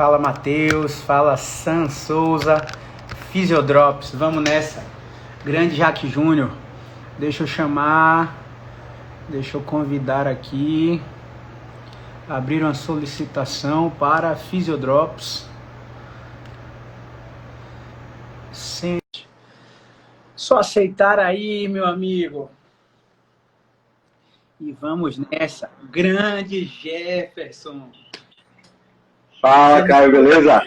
Fala Matheus, fala Sam Souza, Fisiodrops, vamos nessa. Grande Jaque Júnior, deixa eu convidar aqui, abrir uma solicitação para Fisiodrops. Só aceitar aí, meu amigo. E vamos nessa. Grande Jefferson. Fala, Caio, beleza?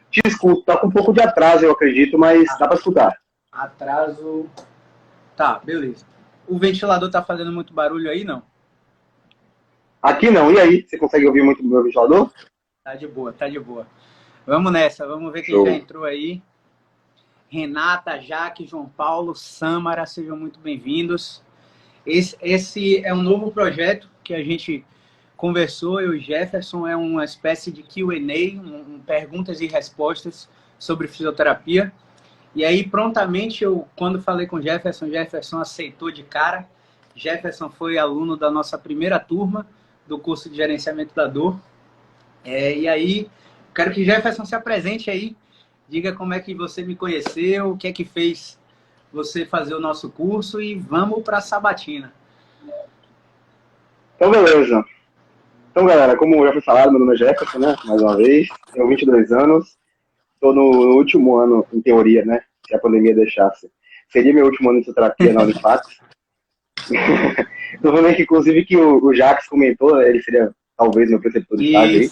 Te escuto, tá com um pouco de atraso, eu acredito, mas dá pra escutar. Atraso. Tá, beleza. O ventilador tá fazendo muito barulho aí, não? Aqui não, e aí? Você consegue ouvir muito do meu ventilador? Tá de boa, tá de boa. Vamos nessa, vamos ver quem Show. já entrou aí. Renata, Jaque, João Paulo, Sâmara, sejam muito bem-vindos. Esse é um novo projeto que a gente conversou, eu e Jefferson, é uma espécie de Q&A, perguntas e respostas sobre fisioterapia. E aí, prontamente, quando falei com Jefferson aceitou de cara. Jefferson foi aluno da nossa primeira turma do curso de gerenciamento da dor. E aí, quero que Jefferson se apresente aí, diga como é que você me conheceu, o que é que fez você fazer o nosso curso e vamos para a sabatina. Então, beleza. Então, galera, como já foi falado, meu nome é Jefferson, né? Mais uma vez, tenho 22 anos, estou no último ano, em teoria, né? Se a pandemia deixasse. Seria meu último ano de fisioterapia na Unifax. Tô vendo aqui, inclusive, que o Jax comentou, ele seria talvez meu preceptor de estágio aí.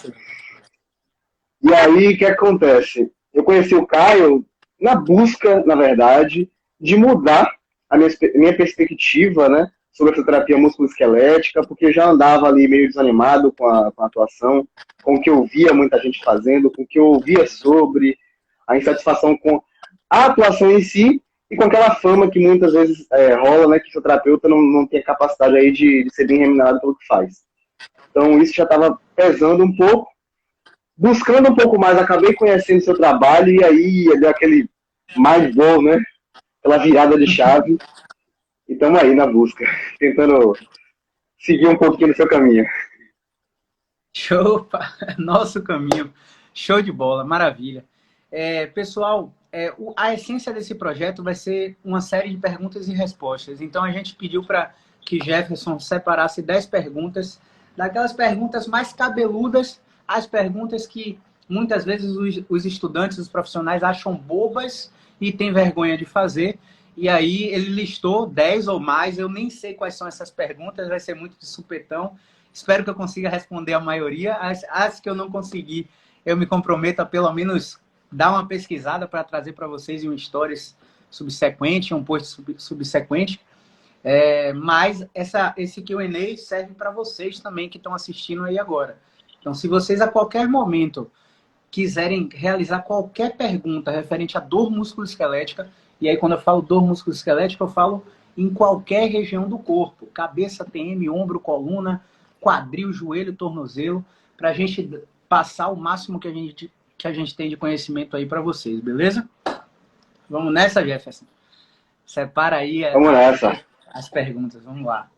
E aí, o que acontece? Eu conheci o Caio na busca, na verdade, de mudar a minha perspectiva, né, sobre a fisioterapia musculoesquelética, porque eu já andava ali meio desanimado com a atuação, com o que eu via muita gente fazendo, com o que eu ouvia sobre a insatisfação com a atuação em si e com aquela fama que muitas vezes rola, né, que o fisioterapeuta não tem a capacidade aí de ser bem remunerado pelo que faz. Então, isso já estava pesando um pouco. Buscando um pouco mais, acabei conhecendo seu trabalho e aí deu aquele mais bom, né? Aquela virada de chave. E estamos aí na busca, tentando seguir um pouquinho no seu caminho. Show, nosso caminho. Show de bola, maravilha. Pessoal, a essência desse projeto vai ser uma série de perguntas e respostas. Então, a gente pediu para que Jefferson separasse 10 perguntas, daquelas perguntas mais cabeludas, as perguntas que muitas vezes os estudantes, os profissionais acham bobas e têm vergonha de fazer. E aí ele listou 10 ou mais, eu nem sei quais são essas perguntas, vai ser muito de supetão. Espero que eu consiga responder a maioria. As que eu não conseguir, eu me comprometo a pelo menos dar uma pesquisada para trazer para vocês em um stories subsequente, um post subsequente. Mas esse Q&A serve para vocês também que estão assistindo aí agora. Então, se vocês a qualquer momento quiserem realizar qualquer pergunta referente à dor musculoesquelética, e aí quando eu falo dor musculoesquelética, eu falo em qualquer região do corpo, cabeça, TM, ombro, coluna, quadril, joelho, tornozelo, para a gente passar o máximo que a gente tem de conhecimento aí para vocês, beleza? Vamos nessa, Jefferson? Separa aí as perguntas, vamos lá.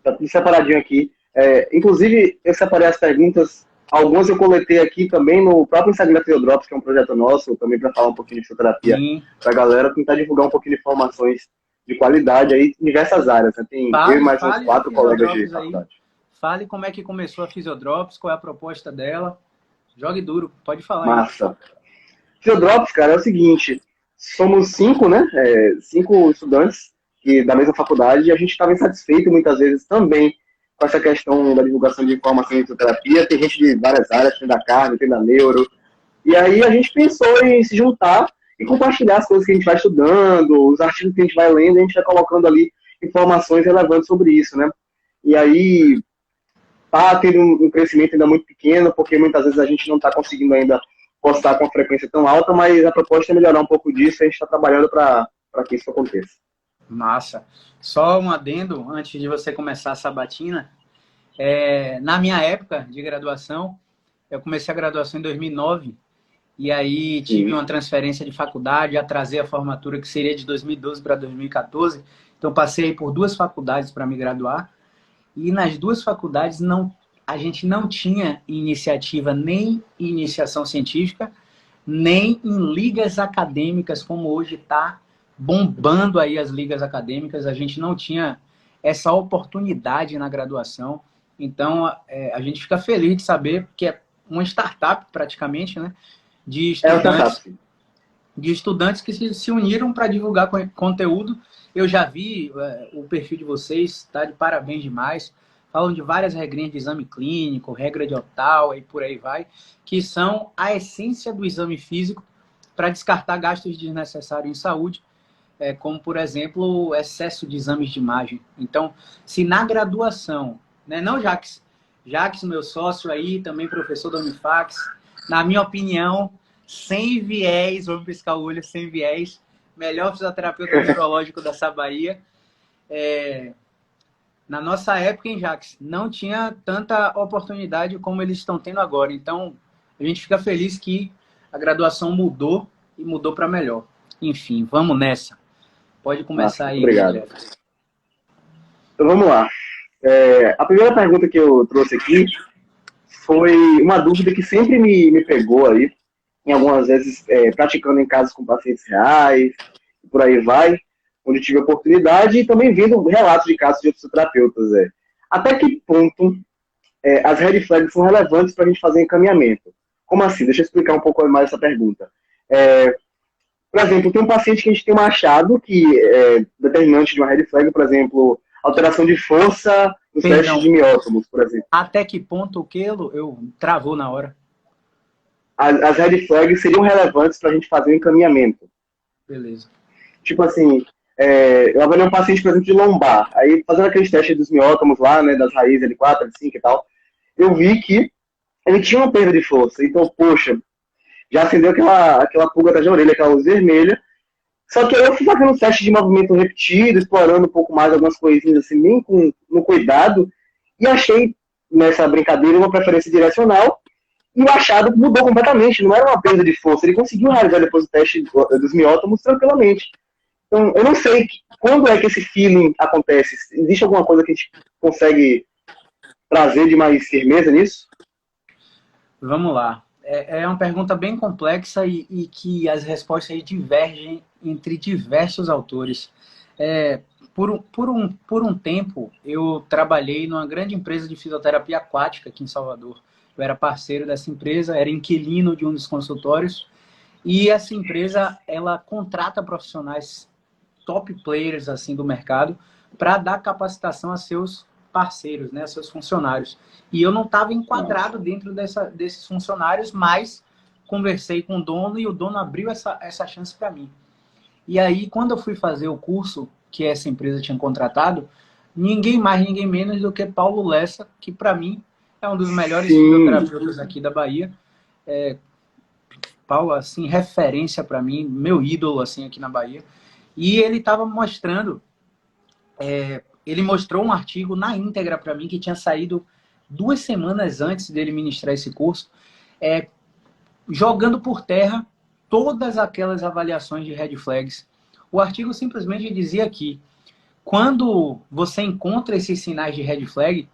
Tá tudo separadinho aqui. Inclusive, eu separei as perguntas, algumas eu coletei aqui também no próprio Instagram da Fisiodrops, que é um projeto nosso, também para falar um pouquinho de fisioterapia para a galera, tentar divulgar um pouquinho de informações de qualidade aí em diversas áreas. Né? Tem eu e mais uns 4 colegas de faculdade. Fale como é que começou a Fisiodrops, qual é a proposta dela. Jogue duro, pode falar. Massa. Fisiodrops, cara, é o seguinte, somos 5, né? 5 estudantes da mesma faculdade e a gente estava insatisfeito muitas vezes também com essa questão da divulgação de informação em fisioterapia. Tem gente de várias áreas, tem da carne, tem da neuro. E aí a gente pensou em se juntar e compartilhar as coisas que a gente vai estudando, os artigos que a gente vai lendo, a gente vai colocando ali informações relevantes sobre isso, né? E aí tá tendo um crescimento ainda muito pequeno, porque muitas vezes a gente não está conseguindo ainda postar com uma frequência tão alta, mas a proposta é melhorar um pouco disso e a gente está trabalhando para que isso aconteça. Massa. Só um adendo, antes de você começar a sabatina. Na minha época de graduação, eu comecei a graduação em 2009, e aí tive uma transferência de faculdade, atrasei a formatura, que seria de 2012 para 2014. Então, passei por 2 faculdades para me graduar, e nas 2 faculdades a gente não tinha iniciativa nem em iniciação científica, nem em ligas acadêmicas, como hoje está bombando aí as ligas acadêmicas. A gente não tinha essa oportunidade na graduação. Então, a gente fica feliz de saber que é uma startup, praticamente, né, de estudantes que se uniram para divulgar conteúdo. Eu já vi o perfil de vocês, está de parabéns demais. Falam de várias regrinhas de exame clínico, regra de Ottawa e por aí vai, que são a essência do exame físico para descartar gastos desnecessários em saúde, como, por exemplo, o excesso de exames de imagem. Então, se na graduação, né, não Jaques, meu sócio aí, também professor da Unifax, na minha opinião, sem viés, vamos piscar o olho, sem viés, melhor fisioterapeuta neurológico dessa Bahia. Na nossa época, hein, Jaques, não tinha tanta oportunidade como eles estão tendo agora. Então, a gente fica feliz que a graduação mudou e mudou para melhor. Enfim, vamos nessa. Pode começar aí. Obrigado. Jeff. Então, vamos lá. A primeira pergunta que eu trouxe aqui foi uma dúvida que sempre me pegou aí, em algumas vezes praticando em casos com pacientes reais, e por aí vai, onde tive oportunidade, e também vendo relatos de casos de fisioterapeutas. Até que ponto as red flags são relevantes para a gente fazer encaminhamento? Como assim? Deixa eu explicar um pouco mais essa pergunta. Por exemplo, tem um paciente que a gente tem um achado que é determinante de uma red flag, por exemplo, alteração de força nos testes de miótomos, por exemplo. Até que ponto o quilo eu travou na hora? As red flags seriam relevantes para a gente fazer o encaminhamento. Beleza. Tipo assim, eu avaliei um paciente, por exemplo, de lombar, aí fazendo aqueles testes dos miótomos lá, né, das raízes L4, L5 e tal, eu vi que ele tinha uma perda de força. Então, poxa, já acendeu aquela pulga atrás da orelha, aquela luz vermelha. Só que eu fui fazendo um teste de movimento repetido, explorando um pouco mais algumas coisinhas assim, bem no cuidado, e achei nessa brincadeira uma preferência direcional, e o achado mudou completamente, não era uma perda de força, ele conseguiu realizar depois o teste dos miótomos tranquilamente. Então, eu não sei quando é que esse feeling acontece. Existe alguma coisa que a gente consegue trazer de mais firmeza nisso? Vamos lá. É uma pergunta bem complexa e que as respostas divergem entre diversos autores. Por um tempo, eu trabalhei numa grande empresa de fisioterapia aquática aqui em Salvador. Eu era parceiro dessa empresa, era inquilino de um dos consultórios, e essa empresa, ela contrata profissionais top players assim do mercado para dar capacitação a seus parceiros, né, a seus funcionários. E eu não estava enquadrado dentro desses funcionários, mas conversei com o dono e o dono abriu essa chance para mim. E aí, quando eu fui fazer o curso que essa empresa tinha contratado, ninguém mais, ninguém menos do que Paulo Lessa, que para mim é um dos melhores fisioterapeutas aqui da Bahia. Paulo, assim, referência para mim, meu ídolo assim aqui na Bahia. E ele estava mostrando, ele mostrou um artigo na íntegra para mim que tinha saído 2 semanas antes dele ministrar esse curso, jogando por terra todas aquelas avaliações de red flags. O artigo simplesmente dizia que quando você encontra esses sinais de red flag,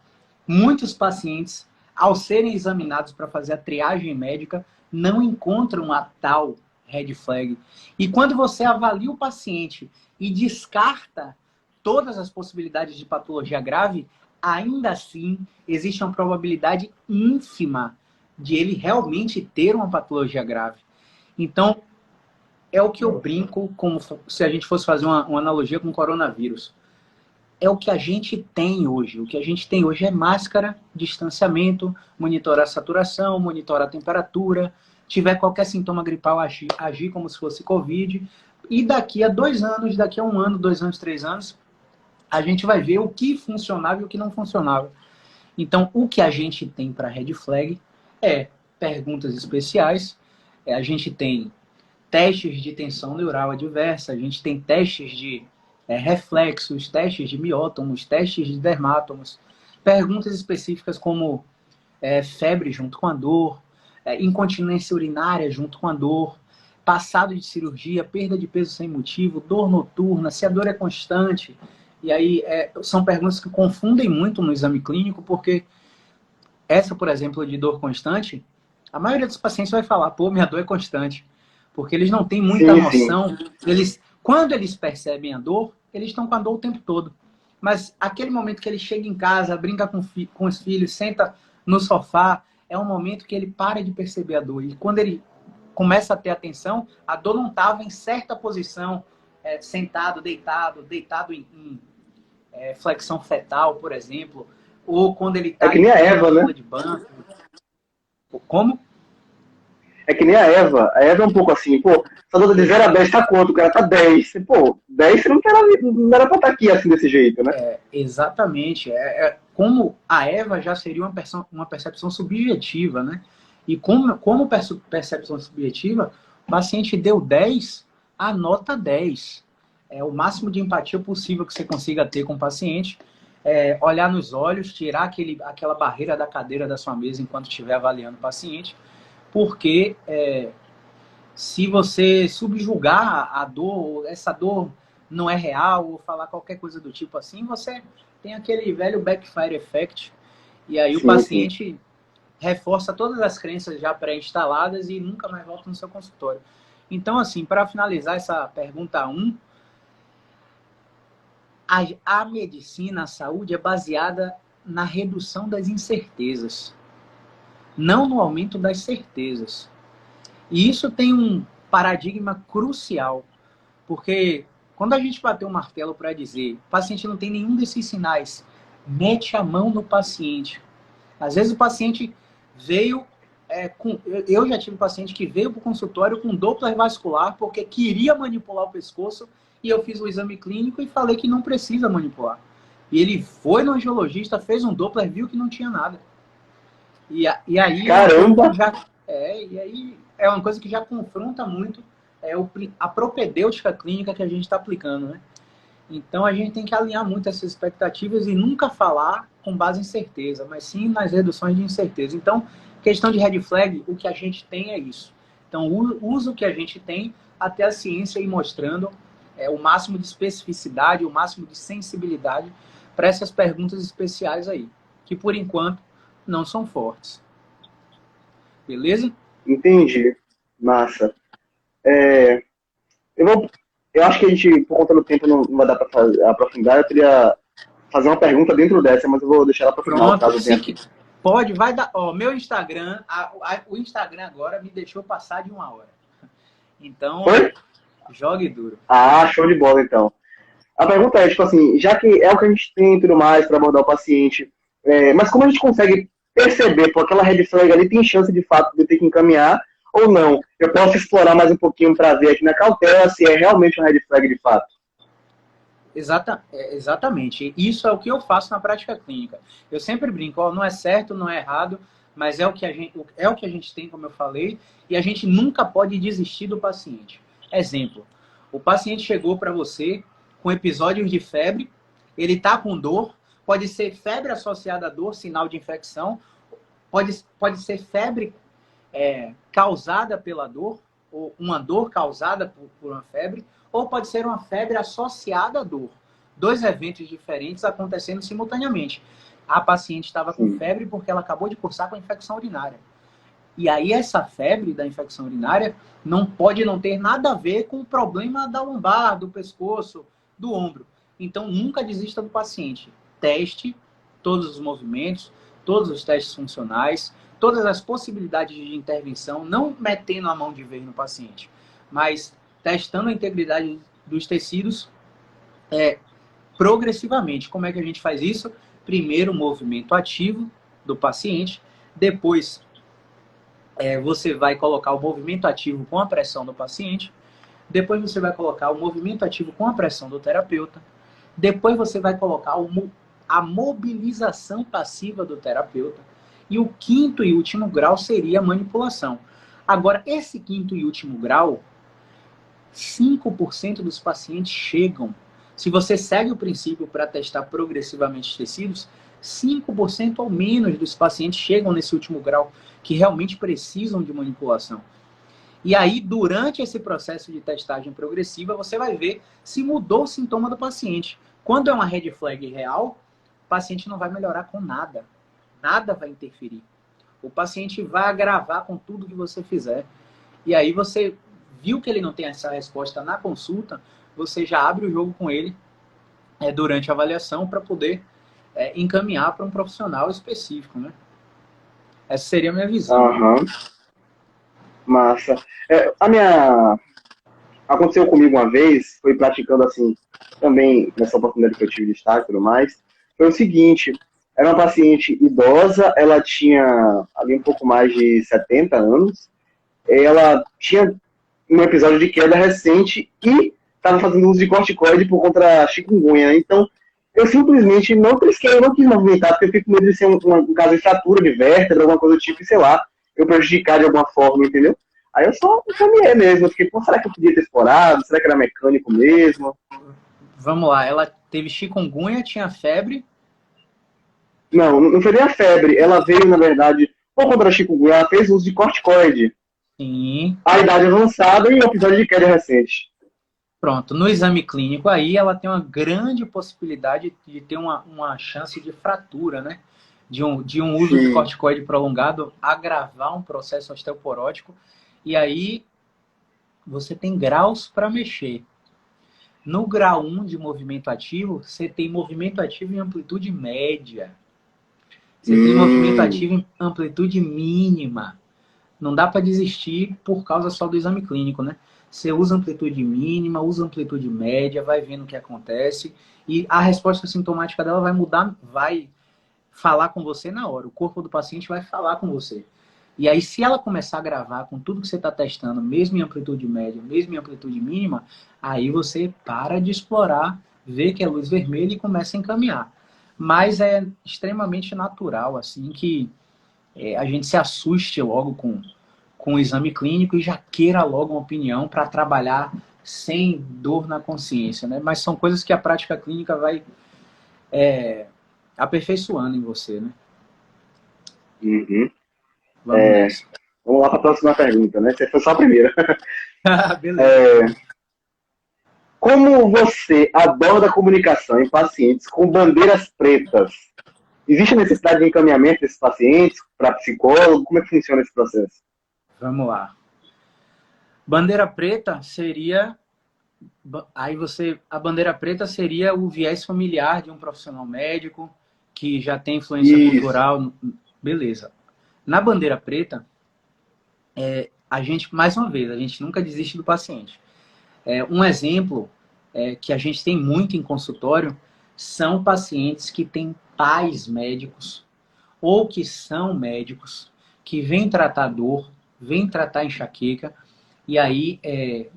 muitos pacientes, ao serem examinados para fazer a triagem médica, não encontram a tal red flag. E quando você avalia o paciente e descarta todas as possibilidades de patologia grave, ainda assim existe uma probabilidade ínfima de ele realmente ter uma patologia grave. Então, é o que eu brinco, como se a gente fosse fazer uma analogia com o coronavírus. É o que a gente tem hoje. O que a gente tem hoje é máscara, distanciamento, monitorar a saturação, monitorar a temperatura, tiver qualquer sintoma gripal, agir como se fosse Covid. E daqui a 2 anos, daqui a 1 ano, 2 anos, 3 anos, a gente vai ver o que funcionava e o que não funcionava. Então, o que a gente tem para red flag é perguntas especiais, a gente tem testes de tensão neural adversa, a gente tem testes de reflexos, testes de miótomos, testes de dermátomos, perguntas específicas como febre junto com a dor, incontinência urinária junto com a dor, passado de cirurgia, perda de peso sem motivo, dor noturna, se a dor é constante. E aí são perguntas que confundem muito no exame clínico, porque essa, por exemplo, de dor constante, a maioria dos pacientes vai falar, pô, minha dor é constante. Porque eles não têm muita Sim, sim. noção. Quando eles percebem a dor, eles estão com a dor o tempo todo. Mas aquele momento que ele chega em casa, brinca com os filhos, senta no sofá, é um momento que ele para de perceber a dor. E quando ele começa a ter atenção, a dor não estava em certa posição, sentado, deitado em flexão fetal, por exemplo, ou quando ele É está que em nem a pé na Eva, né? fila de banco. Como? É que nem a Eva. A Eva é um pouco assim, pô, essa nota de 0 a 10 tá quanto? O cara tá 10. Pô, 10 você não era pra estar aqui assim desse jeito, né? Exatamente. Como a Eva já seria uma percepção subjetiva, né? E como percepção subjetiva, o paciente deu 10, a nota 10. É o máximo de empatia possível que você consiga ter com o paciente. Olhar nos olhos, tirar aquela barreira da cadeira da sua mesa enquanto estiver avaliando o paciente, porque se você subjugar a dor, essa dor não é real, ou falar qualquer coisa do tipo assim, você tem aquele velho backfire effect, e aí o Sim, sim. paciente reforça todas as crenças já pré-instaladas e nunca mais volta no seu consultório. Então, assim, para finalizar essa pergunta 1, a medicina, a saúde é baseada na redução das incertezas, não no aumento das certezas. E isso tem um paradigma crucial. Porque quando a gente bateu o martelo para dizer o paciente não tem nenhum desses sinais, mete a mão no paciente. Às vezes o paciente veio eu já tive paciente que veio para o consultório com Doppler vascular porque queria manipular o pescoço e eu fiz o exame clínico e falei que não precisa manipular. E ele foi no angiologista, fez um Doppler, viu que não tinha nada. E aí é uma coisa que Caramba! já confronta muito a propedêutica clínica que a gente está aplicando, né? Então a gente tem que alinhar muito essas expectativas e nunca falar com base em certeza, mas sim nas reduções de incerteza. Então, questão de red flag, o que a gente tem é isso. Então, usa o que a gente tem até a ciência ir mostrando o máximo de especificidade, o máximo de sensibilidade para essas perguntas especiais aí, que por enquanto não são fortes. Beleza? Entendi. Massa. É, eu, vou, eu acho que a gente, por conta do tempo, não vai dar para aprofundar. Eu queria fazer uma pergunta dentro dessa, mas eu vou deixar ela para o final, Pronto. caso tenha. Pode, vai dar. Ó, meu Instagram, o Instagram agora me deixou passar de 1 hora. Então, Foi? jogue duro. Ah, show de bola, então. A pergunta é, tipo assim, já que é o que a gente tem e tudo mais para abordar o paciente, mas como a gente consegue perceber, pô, aquela red flag ali tem chance de fato de ter que encaminhar ou não? Eu posso explorar mais um pouquinho para ver aqui na cautela se é realmente uma red flag de fato. Exatamente. Isso é o que eu faço na prática clínica. Eu sempre brinco, ó, não é certo, não é errado, mas é o que a gente tem, como eu falei, e a gente nunca pode desistir do paciente. Exemplo, o paciente chegou para você com episódios de febre, ele está com dor, pode ser febre associada à dor, sinal de infecção, pode ser febre causada pela dor, ou uma dor causada por uma febre, ou pode ser uma febre associada à dor. Dois eventos diferentes acontecendo simultaneamente. A paciente estava com Sim. febre porque ela acabou de cursar com infecção urinária. E aí essa febre da infecção urinária não pode não ter nada a ver com o problema da lombar, do pescoço, do ombro. Então nunca desista do paciente. Teste todos os movimentos, todos os testes funcionais, todas as possibilidades de intervenção, não metendo a mão de vez no paciente, mas testando a integridade dos tecidos progressivamente. Como é que a gente faz isso? Primeiro, o movimento ativo do paciente, depois você vai colocar o movimento ativo com a pressão do paciente, depois você vai colocar o movimento ativo com a pressão do terapeuta, depois você vai colocar a mobilização passiva do terapeuta, e o quinto e último grau seria a manipulação. Agora, esse quinto e último grau, 5% dos pacientes chegam. Se você segue o princípio para testar progressivamente os tecidos, 5% ou menos dos pacientes chegam nesse último grau, que realmente precisam de manipulação. E aí, durante esse processo de testagem progressiva, você vai ver se mudou o sintoma do paciente. Quando é uma red flag real, o paciente não vai melhorar com nada. nada vai interferir. O paciente vai agravar com tudo que você fizer. E aí você viu que ele não tem essa resposta na consulta, você já abre o jogo com ele durante a avaliação para poder encaminhar para um profissional específico, né? Essa seria a minha visão. Aham, massa. Aconteceu comigo uma vez, foi praticando assim, também nessa oportunidade que eu tive de estágio e tudo mais, foi o seguinte, era uma paciente idosa, ela tinha ali um pouco mais de 70 anos, ela tinha um episódio de queda recente e estava fazendo uso de corticoide por conta da chikungunya. Então, eu simplesmente não trisquei, eu não quis movimentar, porque eu fico com medo de ser um caso de fratura de vértebra, alguma coisa do tipo, e sei lá, eu prejudicar de alguma forma, entendeu? Aí eu só encaminhei mesmo, eu fiquei, pô, será que eu podia ter explorado? Será que era mecânico mesmo? Vamos lá, ela teve chikungunya, tinha febre. Não, não foi nem a febre, ela veio, na verdade, por conta da chikungunya, ela fez uso de corticoide. Sim. A idade avançada e um episódio de queda recente. Pronto, no exame clínico aí ela tem uma grande possibilidade de ter uma chance de fratura, né? De um uso de Sim. corticoide prolongado agravar um processo osteoporótico. E aí você tem graus para mexer. No grau 1 de movimento ativo, você tem movimento ativo em amplitude média. Você tem movimento ativo em amplitude mínima. Não dá para desistir por causa só do exame clínico, né? Você usa amplitude mínima, usa amplitude média, vai vendo o que acontece e a resposta sintomática dela vai mudar, vai falar com você na hora. O corpo do paciente vai falar com você. E aí, se ela começar a gravar com tudo que você está testando, mesmo em amplitude média, mesmo em amplitude mínima, aí você para de explorar, vê que é luz vermelha e começa a encaminhar. Mas é extremamente natural, assim, que a gente se assuste logo com o exame clínico e já queira logo uma opinião para trabalhar sem dor na consciência, né? Mas são coisas que a prática clínica vai aperfeiçoando em você, né? Uhum. Vamos nessa. Vamos lá para a próxima pergunta, né? Você foi só a primeira. Beleza. Como você aborda a comunicação em pacientes com bandeiras pretas? Existe necessidade de encaminhamento desses pacientes para psicólogo? Como é que funciona esse processo? Vamos lá. Bandeira preta seria... A bandeira preta seria o viés familiar de um profissional médico que já tem influência Isso. cultural. Beleza. Na bandeira preta, a gente, mais uma vez, a gente nunca desiste do paciente. Um exemplo que a gente tem muito em consultório são pacientes que têm pais médicos ou que são médicos, que vêm tratar dor, vêm tratar enxaqueca, e aí,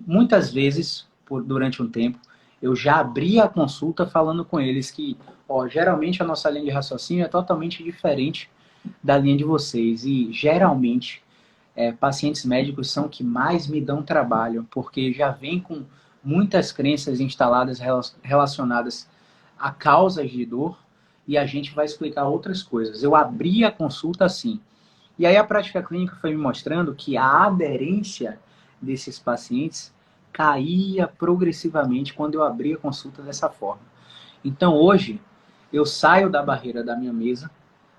muitas vezes, durante um tempo, eu já abri a consulta falando com eles que, geralmente a nossa linha de raciocínio é totalmente diferente da linha de vocês, e geralmente pacientes médicos são que mais me dão trabalho, porque já vem com muitas crenças instaladas relacionadas a causas de dor, e a gente vai explicar outras coisas. Eu abri a consulta assim. E aí a prática clínica foi me mostrando que a aderência desses pacientes caía progressivamente quando eu abria a consulta dessa forma. Então hoje eu saio da barreira da minha mesa,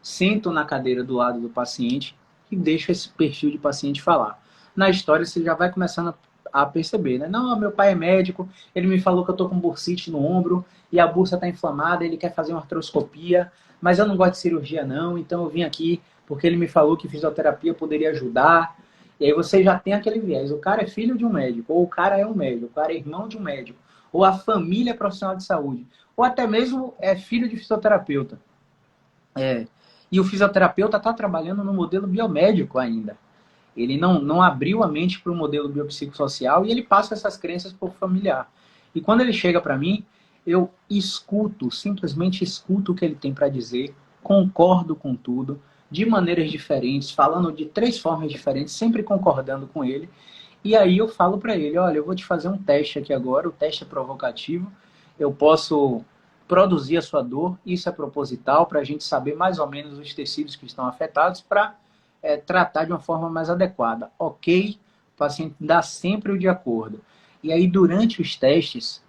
sento na cadeira do lado do paciente e deixo esse perfil de paciente falar. Na história você já vai começando a perceber, né? Não, meu pai é médico, ele me falou que eu tô com bursite no ombro e a bursa está inflamada, ele quer fazer uma artroscopia, mas eu não gosto de cirurgia não, então eu vim aqui porque ele me falou que fisioterapia poderia ajudar. E aí você já tem aquele viés. O cara é filho de um médico, ou o cara é um médico, o cara é irmão de um médico, ou a família é profissional de saúde, ou até mesmo é filho de fisioterapeuta. E o fisioterapeuta está trabalhando no modelo biomédico ainda. Ele não abriu a mente para o modelo biopsicossocial e ele passa essas crenças para o familiar. E quando ele chega para mim, eu escuto, simplesmente escuto o que ele tem para dizer, concordo com tudo, de maneiras diferentes, falando de 3 formas diferentes, sempre concordando com ele. E aí eu falo para ele, olha, eu vou te fazer um teste aqui agora, o teste é provocativo, eu posso produzir a sua dor, isso é proposital, para a gente saber mais ou menos os tecidos que estão afetados, para tratar de uma forma mais adequada. Ok, o paciente dá sempre o de acordo. E aí, durante os testes,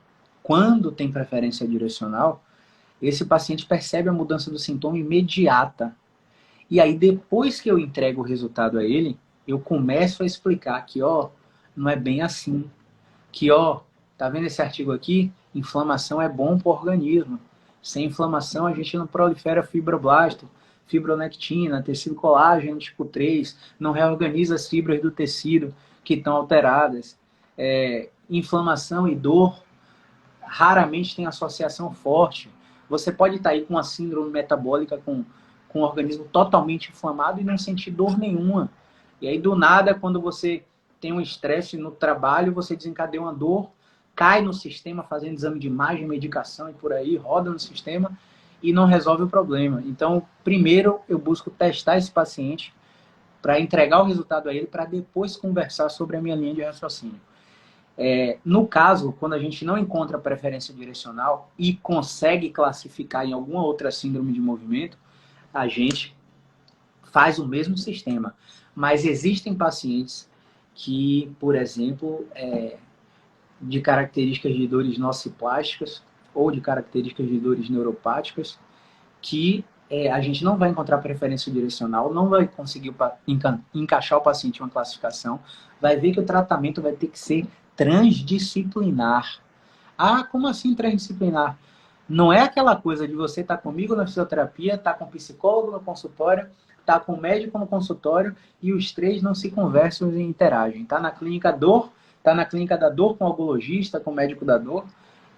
quando tem preferência direcional, esse paciente percebe a mudança do sintoma imediata. E aí, depois que eu entrego o resultado a ele, eu começo a explicar que, ó, não é bem assim. Que, ó, tá vendo esse artigo aqui? Inflamação é bom para o organismo. Sem inflamação, a gente não prolifera fibroblasto, fibronectina, tecido colágeno tipo 3, não reorganiza as fibras do tecido que estão alteradas. Inflamação e dor raramente tem associação forte. Você pode estar aí com uma síndrome metabólica, com o organismo totalmente inflamado e não sentir dor nenhuma. E aí, do nada, quando você tem um estresse no trabalho, você desencadeia uma dor, cai no sistema fazendo exame de imagem, medicação e por aí, roda no sistema e não resolve o problema. Então, primeiro eu busco testar esse paciente para entregar o resultado a ele, para depois conversar sobre a minha linha de raciocínio. No caso, quando a gente não encontra preferência direcional e consegue classificar em alguma outra síndrome de movimento, a gente faz o mesmo sistema. Mas existem pacientes que, por exemplo, de características de dores nociplásticas ou de características de dores neuropáticas, que a gente não vai encontrar preferência direcional, não vai conseguir encaixar o paciente em uma classificação, vai ver que o tratamento vai ter que ser transdisciplinar. Ah, como assim transdisciplinar? Não é aquela coisa de você estar comigo na fisioterapia, estar com o psicólogo no consultório, estar com o médico no consultório e os três não se conversam e interagem. Está na clínica dor, está na clínica da dor com o algologista, com o médico da dor,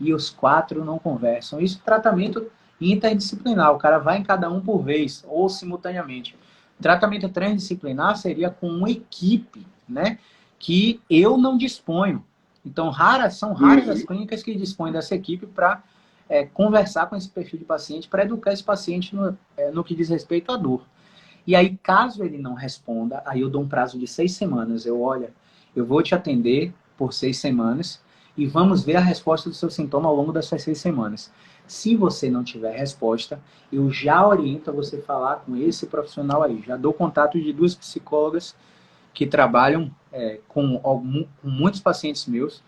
e os quatro não conversam. Isso é tratamento interdisciplinar. O cara vai em cada um por vez ou simultaneamente. Tratamento transdisciplinar seria com uma equipe, né, que eu não disponho. Então, são raras as clínicas que dispõem dessa equipe para conversar com esse perfil de paciente, para educar esse paciente no que diz respeito à dor. E aí, caso ele não responda, aí eu dou um prazo de 6 semanas. Eu vou te atender por 6 semanas e vamos ver a resposta do seu sintoma ao longo dessas 6 semanas. Se você não tiver resposta, eu já oriento a você falar com esse profissional aí. Já dou contato de 2 psicólogas que trabalham com muitos pacientes meus,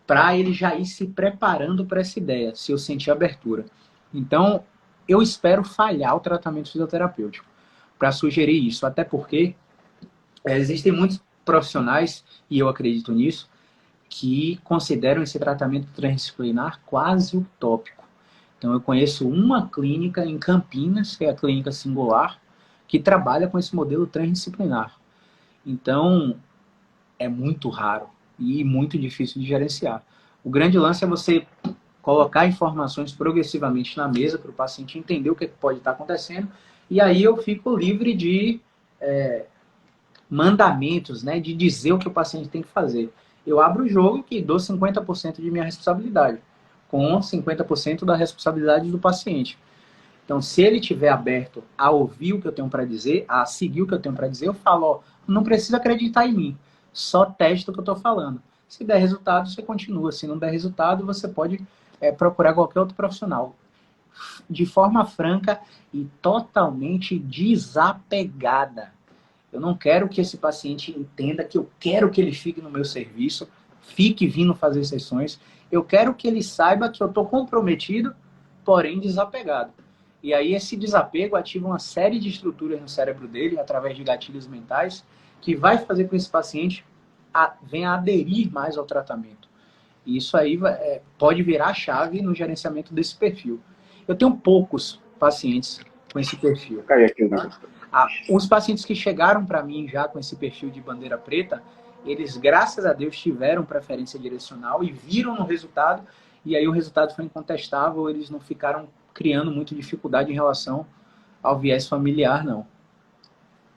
para ele já ir se preparando para essa ideia, se eu sentir abertura. Então, eu espero falhar o tratamento fisioterapêutico para sugerir isso, até porque existem muitos profissionais, e eu acredito nisso, que consideram esse tratamento transdisciplinar quase utópico. Então, eu conheço uma clínica em Campinas, que é a Clínica Singular, que trabalha com esse modelo transdisciplinar. Então, é muito raro e muito difícil de gerenciar. O grande lance é você colocar informações progressivamente na mesa para o paciente entender o que pode estar acontecendo, e aí eu fico livre de mandamentos, né, de dizer o que o paciente tem que fazer. Eu abro o jogo e dou 50% de minha responsabilidade, com 50% da responsabilidade do paciente. Então, se ele estiver aberto a ouvir o que eu tenho para dizer, a seguir o que eu tenho para dizer, eu falo, ó, não precisa acreditar em mim, só testa o que eu estou falando. Se der resultado, você continua. Se não der resultado, você pode procurar qualquer outro profissional. De forma franca e totalmente desapegada. Eu não quero que esse paciente entenda que eu quero que ele fique no meu serviço, fique vindo fazer sessões. Eu quero que ele saiba que eu estou comprometido, porém desapegado. E aí esse desapego ativa uma série de estruturas no cérebro dele, através de gatilhos mentais, que vai fazer com que esse paciente venha a aderir mais ao tratamento. E isso aí pode virar a chave no gerenciamento desse perfil. Eu tenho poucos pacientes com esse perfil. Tá? Os pacientes que chegaram para mim já com esse perfil de bandeira preta, eles, graças a Deus, tiveram preferência direcional e viram no resultado, e aí o resultado foi incontestável, eles não ficaram criando muita dificuldade em relação ao viés familiar, não.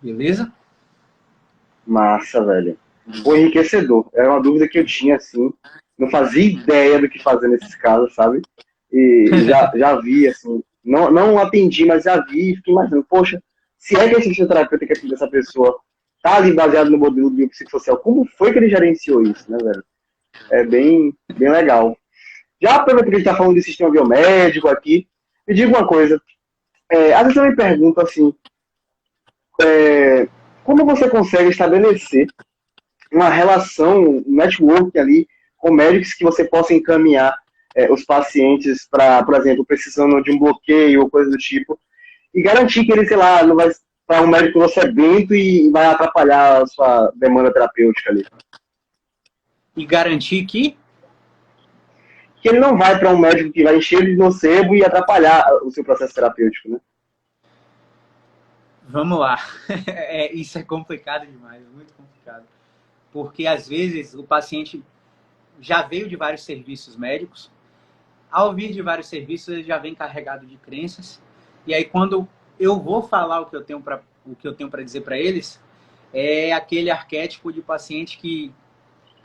Beleza? Massa, velho. Foi enriquecedor. Era uma dúvida que eu tinha, assim. Não fazia ideia do que fazer nesses casos, sabe? E já vi, assim. Não atendi, mas já vi e fiquei imaginando, poxa, se é que esse fisioterapeuta que atende essa pessoa tá ali baseado no modelo biopsicossocial, como foi que ele gerenciou isso, né, velho? É bem legal. Já aproveitando que a gente tá falando de sistema biomédico aqui, me diga uma coisa. Às vezes eu me pergunto, assim, como você consegue estabelecer uma relação, um network ali com médicos que você possa encaminhar os pacientes para, por exemplo, precisando de um bloqueio ou coisa do tipo, e garantir que ele, sei lá, não vai para um médico sebento e vai atrapalhar a sua demanda terapêutica ali? E garantir que ele não vai para um médico que vai encher ele de nocebo e atrapalhar o seu processo terapêutico, né? Vamos lá. Isso é complicado demais, muito complicado. Porque, às vezes, o paciente já veio de vários serviços médicos. Ao vir de vários serviços, ele já vem carregado de crenças. E aí, quando eu vou falar o que eu tenho para dizer para eles, é aquele arquétipo de paciente que,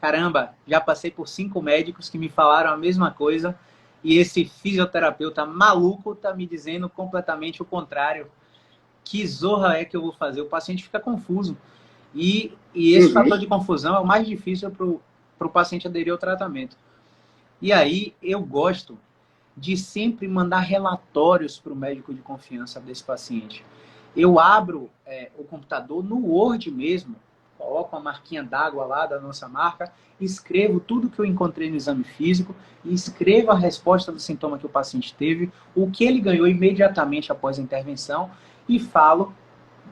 caramba, já passei por 5 médicos que me falaram a mesma coisa e esse fisioterapeuta maluco está me dizendo completamente o contrário. Que zorra é que eu vou fazer? O paciente fica confuso. E esse fator de confusão é o mais difícil para o paciente aderir ao tratamento. E aí eu gosto de sempre mandar relatórios para o médico de confiança desse paciente. Eu abro o computador no Word mesmo, coloco a marquinha d'água lá da nossa marca, escrevo tudo que eu encontrei no exame físico, escrevo a resposta do sintoma que o paciente teve, o que ele ganhou imediatamente após a intervenção e falo,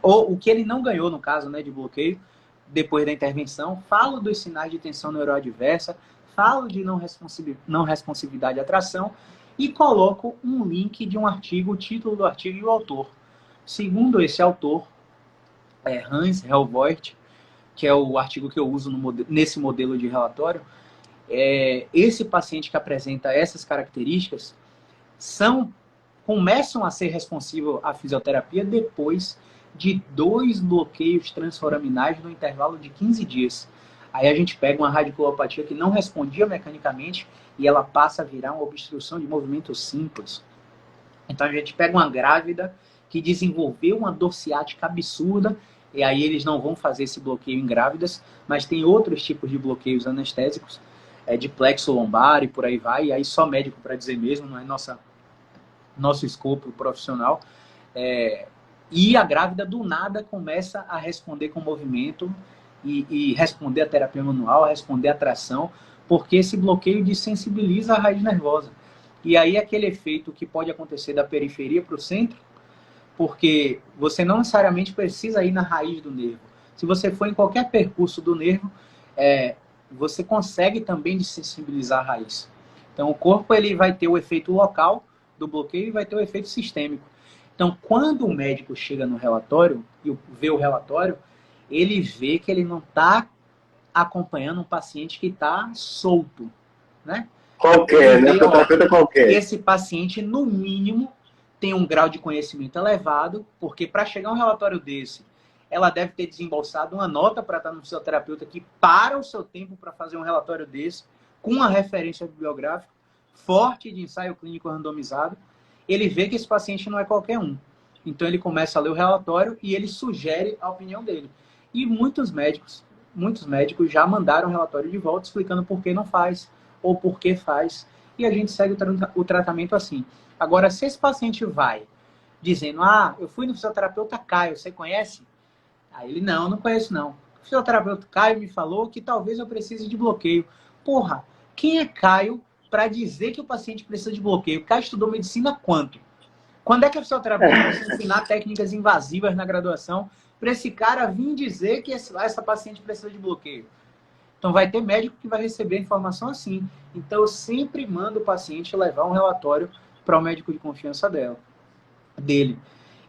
ou o que ele não ganhou no caso, né, de bloqueio, depois da intervenção, falo dos sinais de tensão neuroadversa, falo de não responsividade à atração e coloco um link de um artigo, o título do artigo e o autor. Segundo esse autor, Hans Helvoet, que é o artigo que eu uso nesse modelo de relatório, esse paciente que apresenta essas características começam a ser responsivos à fisioterapia depois de 2 bloqueios transforaminais no intervalo de 15 dias. Aí a gente pega uma radiculopatia que não respondia mecanicamente e ela passa a virar uma obstrução de movimento simples. Então a gente pega uma grávida que desenvolveu uma dor ciática absurda e aí eles não vão fazer esse bloqueio em grávidas, mas tem outros tipos de bloqueios anestésicos, de plexo lombar e por aí vai, e aí só médico para dizer mesmo, não é nosso escopo profissional. E a grávida do nada começa a responder com movimento e responder a terapia manual, responder a tração, porque esse bloqueio desensibiliza a raiz nervosa. E aí aquele efeito que pode acontecer da periferia para o centro, porque você não necessariamente precisa ir na raiz do nervo. Se você for em qualquer percurso do nervo, você consegue também desensibilizar a raiz. Então o corpo ele vai ter o efeito local do bloqueio e vai ter o efeito sistêmico. Então, quando o médico chega no relatório e vê o relatório, ele vê que ele não está acompanhando um paciente que está solto, né? Qualquer, né? Terapeuta qualquer. Esse paciente, no mínimo, tem um grau de conhecimento elevado, porque para chegar a um relatório desse, ela deve ter desembolsado uma nota para estar no fisioterapeuta que para o seu tempo para fazer um relatório desse, com uma referência bibliográfica forte de ensaio clínico randomizado. Ele vê que esse paciente não é qualquer um. Então ele começa a ler o relatório e ele sugere a opinião dele. E muitos médicos já mandaram o relatório de volta explicando por que não faz ou por que faz. E a gente segue o tratamento assim. Agora, se esse paciente vai dizendo, eu fui no fisioterapeuta Caio, você conhece? Aí ele, não conheço não. O fisioterapeuta Caio me falou que talvez eu precise de bloqueio. Porra, quem é Caio para dizer que o paciente precisa de bloqueio? O cara estudou medicina quanto? Quando é que a fisioterapeuta precisa ensinar técnicas invasivas na graduação para esse cara vir dizer que essa paciente precisa de bloqueio? Então vai ter médico que vai receber a informação assim. Então eu sempre mando o paciente levar um relatório para o médico de confiança dele.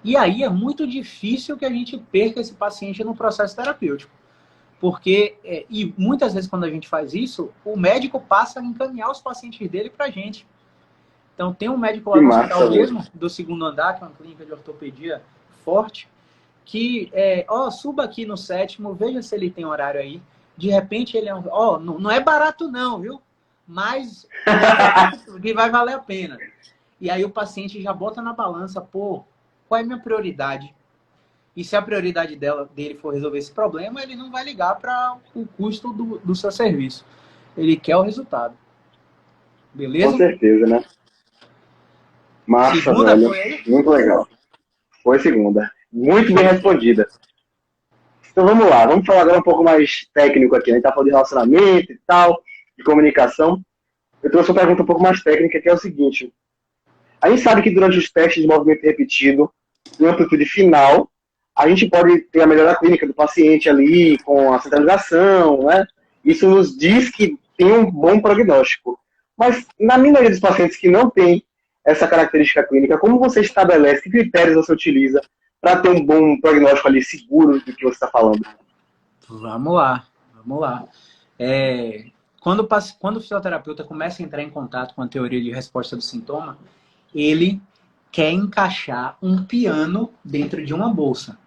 E aí é muito difícil que a gente perca esse paciente no processo terapêutico. Porque, e muitas vezes quando a gente faz isso, o médico passa a encaminhar os pacientes dele para a gente. Então tem um médico lá no hospital mesmo, do 2º andar, que é uma clínica de ortopedia forte, que, suba aqui no 7º, veja se ele tem horário aí. De repente ele não é barato não, viu? Mas que vai valer a pena. E aí o paciente já bota na balança, qual é a minha prioridade? E se a prioridade dele for resolver esse problema, ele não vai ligar para o custo do seu serviço. Ele quer o resultado. Beleza? Com certeza, né? Massa, segunda, velho. Foi aí? Muito legal. Foi segunda. Muito bem respondida. Então vamos lá. Vamos falar agora um pouco mais técnico aqui. A gente tá falando de relacionamento e tal, de comunicação. Eu trouxe uma pergunta um pouco mais técnica, que é o seguinte. A gente sabe que durante os testes de movimento repetido, em amplitude final, a gente pode ter a melhora clínica do paciente ali, com a centralização, né? Isso nos diz que tem um bom prognóstico. Mas, na minoria dos pacientes que não tem essa característica clínica, como você estabelece, que critérios você utiliza para ter um bom prognóstico ali seguro do que você está falando? Vamos lá, vamos lá. Quando o fisioterapeuta começa a entrar em contato com a teoria de resposta do sintoma, ele quer encaixar um piano dentro de uma bolsa.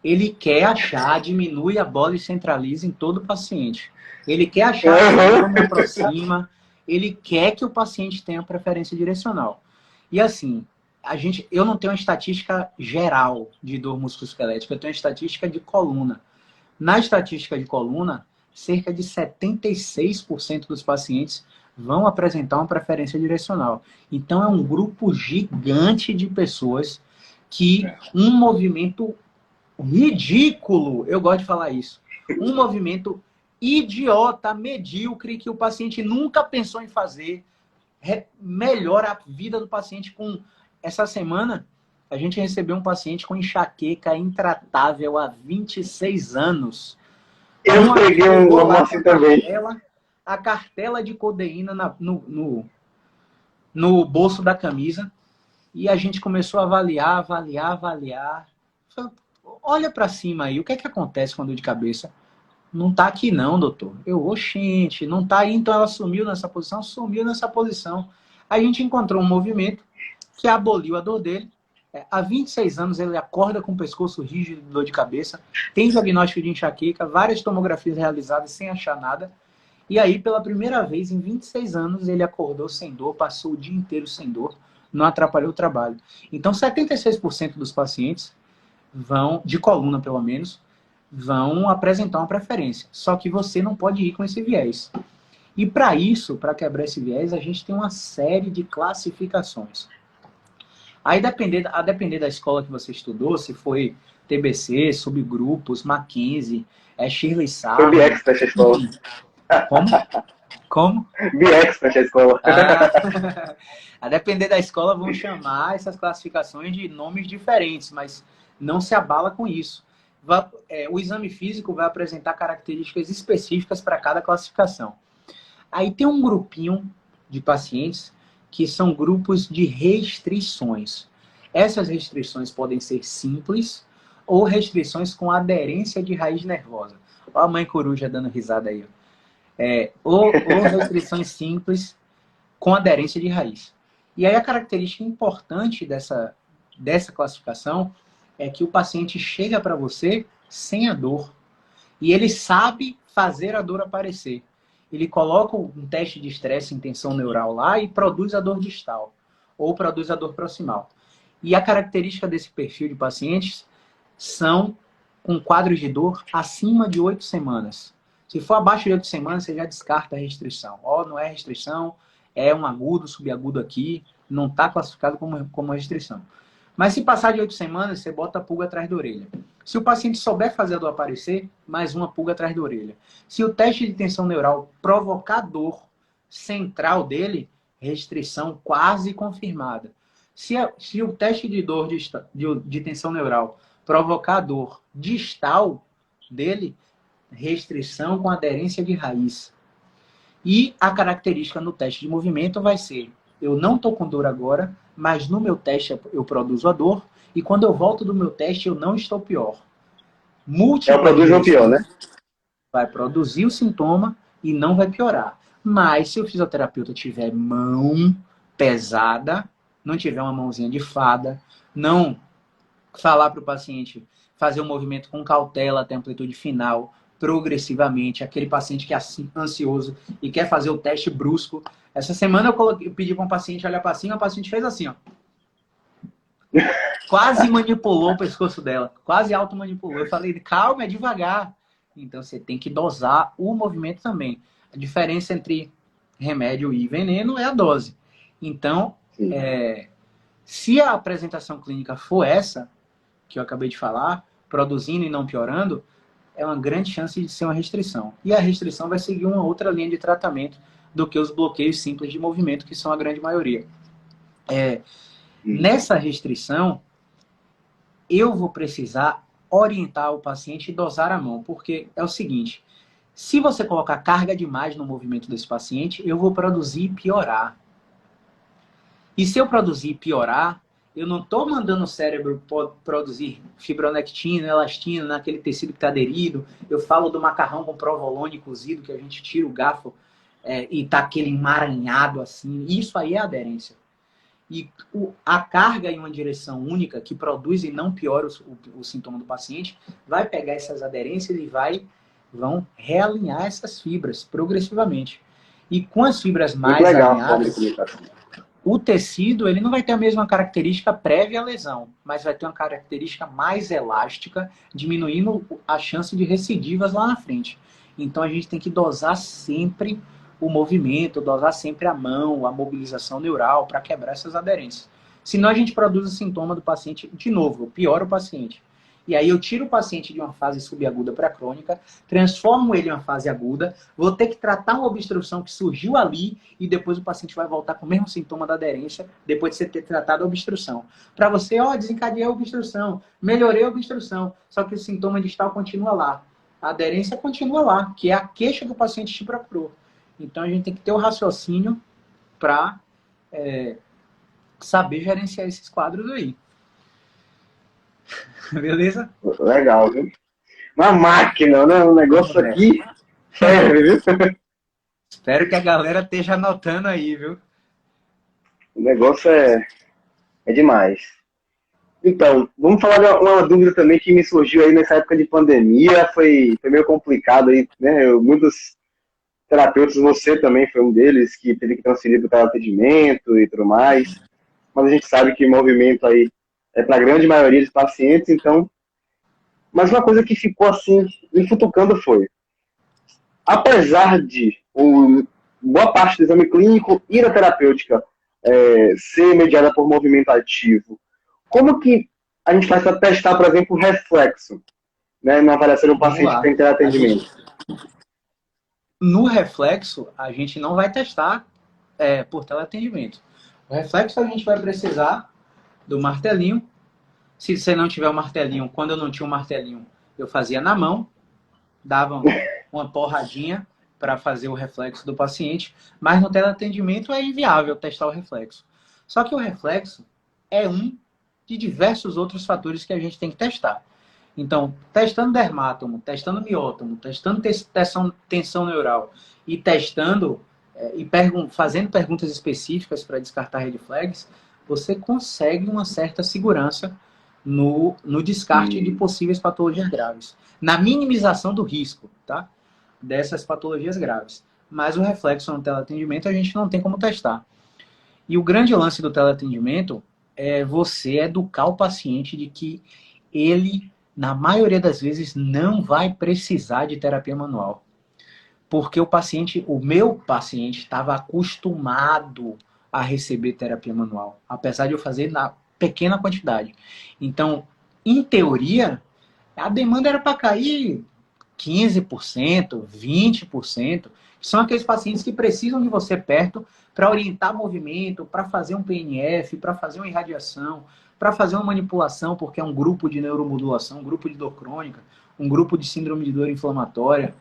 Ele quer achar, diminui a bola e centraliza em todo o paciente. Ele quer achar síndrome aproxima, ele quer que o paciente tenha preferência direcional. E assim, eu não tenho uma estatística geral de dor musculoesquelética, eu tenho uma estatística de coluna. Na estatística de coluna, cerca de 76% dos pacientes vão apresentar uma preferência direcional. Então, é um grupo gigante de pessoas que um movimento ridículo, eu gosto de falar isso, um movimento idiota, medíocre, que o paciente nunca pensou em fazer, melhora a vida do paciente. Essa semana, a gente recebeu um paciente com enxaqueca intratável há 26 anos. Eu peguei um assim também. A cartela de codeína no bolso da camisa, e a gente começou a avaliar. Olha para cima aí, o que é que acontece com a dor de cabeça? Não tá aqui não, doutor. Oxente, não tá aí, então ela sumiu nessa posição. A gente encontrou um movimento que aboliu a dor dele. Há 26 anos ele acorda com o pescoço rígido de dor de cabeça, tem diagnóstico de enxaqueca, várias tomografias realizadas sem achar nada. E aí, pela primeira vez em 26 anos, ele acordou sem dor, passou o dia inteiro sem dor, não atrapalhou o trabalho. Então, 76% dos pacientes de coluna pelo menos, vão apresentar uma preferência. Só que você não pode ir com esse viés. E para isso, para quebrar esse viés, a gente tem uma série de classificações. Aí, a depender da escola que você estudou, se foi TBC, subgrupos, Mackenzie, Shirley Sarno... Foi Biexpert a escola. Como? Biexpert a escola. A depender da escola, vão chamar essas classificações de nomes diferentes, mas não se abala com isso. O exame físico vai apresentar características específicas para cada classificação. Aí tem um grupinho de pacientes que são grupos de restrições. Essas restrições podem ser simples ou restrições com aderência de raiz nervosa. Olha a mãe coruja dando risada aí. Ou restrições simples com aderência de raiz. E aí a característica importante dessa classificação é que o paciente chega para você sem a dor. E ele sabe fazer a dor aparecer. Ele coloca um teste de estresse em tensão neural lá e produz a dor distal. Ou produz a dor proximal. E a característica desse perfil de pacientes são com quadros de dor acima de 8 semanas. Se for abaixo de 8 semanas, você já descarta a restrição. Não é restrição, é um agudo, subagudo aqui, não está classificado como restrição. Mas se passar de 8 semanas, você bota a pulga atrás da orelha. Se o paciente souber fazer a dor aparecer, mais uma pulga atrás da orelha. Se o teste de tensão neural provocar dor central dele, restrição quase confirmada. Se o teste de dor de tensão neural provocar dor distal dele, restrição com aderência de raiz. E a característica no teste de movimento vai ser: eu não estou com dor agora, mas no meu teste eu produzo a dor, e quando eu volto do meu teste eu não estou pior. Produz o pior, né? Vai produzir o sintoma e não vai piorar. Mas se o fisioterapeuta tiver mão pesada, não tiver uma mãozinha de fada, não falar para o paciente fazer um movimento com cautela até a amplitude final, progressivamente, aquele paciente que é ansioso e quer fazer o teste brusco. Essa semana eu pedi para um paciente olhar para cima, o paciente fez assim, ó. Quase manipulou o pescoço dela, quase auto-manipulou. Eu falei, calma, é devagar. Então você tem que dosar o movimento também. A diferença entre remédio e veneno é a dose. Então, se a apresentação clínica for essa, que eu acabei de falar, produzindo e não piorando, é uma grande chance de ser uma restrição. E a restrição vai seguir uma outra linha de tratamento do que os bloqueios simples de movimento, que são a grande maioria. Nessa restrição, eu vou precisar orientar o paciente e dosar a mão, porque é o seguinte, se você colocar carga demais no movimento desse paciente, eu vou produzir e piorar. E se eu produzir e piorar, eu não estou mandando o cérebro produzir fibronectina, elastina, naquele tecido que está aderido. Eu falo do macarrão com provolone cozido, que a gente tira o garfo e tá aquele emaranhado assim. Isso aí é aderência. E a carga em uma direção única, que produz e não piora o sintoma do paciente, vai pegar essas aderências e vão realinhar essas fibras progressivamente. E com as fibras Muito mais legal a forma de alinhadas, comunicação. o tecido ele não vai ter a mesma característica prévia à lesão, mas vai ter uma característica mais elástica, diminuindo a chance de recidivas lá na frente. Então a gente tem que dosar sempre o movimento, dosar sempre a mão, a mobilização neural para quebrar essas aderências. Senão a gente produz o sintoma do paciente de novo, piora o paciente. E aí eu tiro o paciente de uma fase subaguda para crônica, transformo ele em uma fase aguda, vou ter que tratar uma obstrução que surgiu ali e depois o paciente vai voltar com o mesmo sintoma da aderência depois de você ter tratado a obstrução. Para você, desencadeei a obstrução, melhorei a obstrução, só que o sintoma distal continua lá. A aderência continua lá, que é a queixa que o paciente te procurou. Então a gente tem que ter o raciocínio para saber gerenciar esses quadros aí. Beleza? Legal, viu? Uma máquina, né? Um negócio aqui serve, viu? Espero que a galera esteja anotando aí, viu? O negócio é demais. Então, vamos falar de uma dúvida também que me surgiu aí nessa época de pandemia. Foi meio complicado aí, né? Muitos terapeutas, você também foi um deles, que teve que transferir para o teleatendimento e tudo mais. Mas a gente sabe que movimento aí é para a grande maioria dos pacientes, então. Mas uma coisa que ficou assim, me futucando foi, apesar de boa parte do exame clínico e da terapêutica ser mediada por movimento ativo, como que a gente faz para testar, por exemplo, o reflexo, né, na avaliação de um paciente que tem teleatendimento? No reflexo, a gente não vai testar por teleatendimento. O reflexo a gente vai precisar do martelinho. Se você não tiver o martelinho, quando eu não tinha o martelinho, eu fazia na mão, dava uma porradinha para fazer o reflexo do paciente, mas no teleatendimento é inviável testar o reflexo. Só que o reflexo é um de diversos outros fatores que a gente tem que testar. Então, testando dermátomo, testando miótomo, testando tensão neural e testando fazendo perguntas específicas para descartar red flags, você consegue uma certa segurança no descarte de possíveis patologias graves. Na minimização do risco, tá? Dessas patologias graves. Mas o reflexo no teleatendimento a gente não tem como testar. E o grande lance do teleatendimento é você educar o paciente de que ele, na maioria das vezes, não vai precisar de terapia manual. Porque o meu paciente estava acostumado a receber terapia manual, apesar de eu fazer na pequena quantidade. Então, em teoria, a demanda era para cair 15%, 20%, que são aqueles pacientes que precisam de você perto para orientar movimento, para fazer um PNF, para fazer uma irradiação, para fazer uma manipulação, porque é um grupo de neuromodulação, um grupo de dor crônica, um grupo de síndrome de dor inflamatória.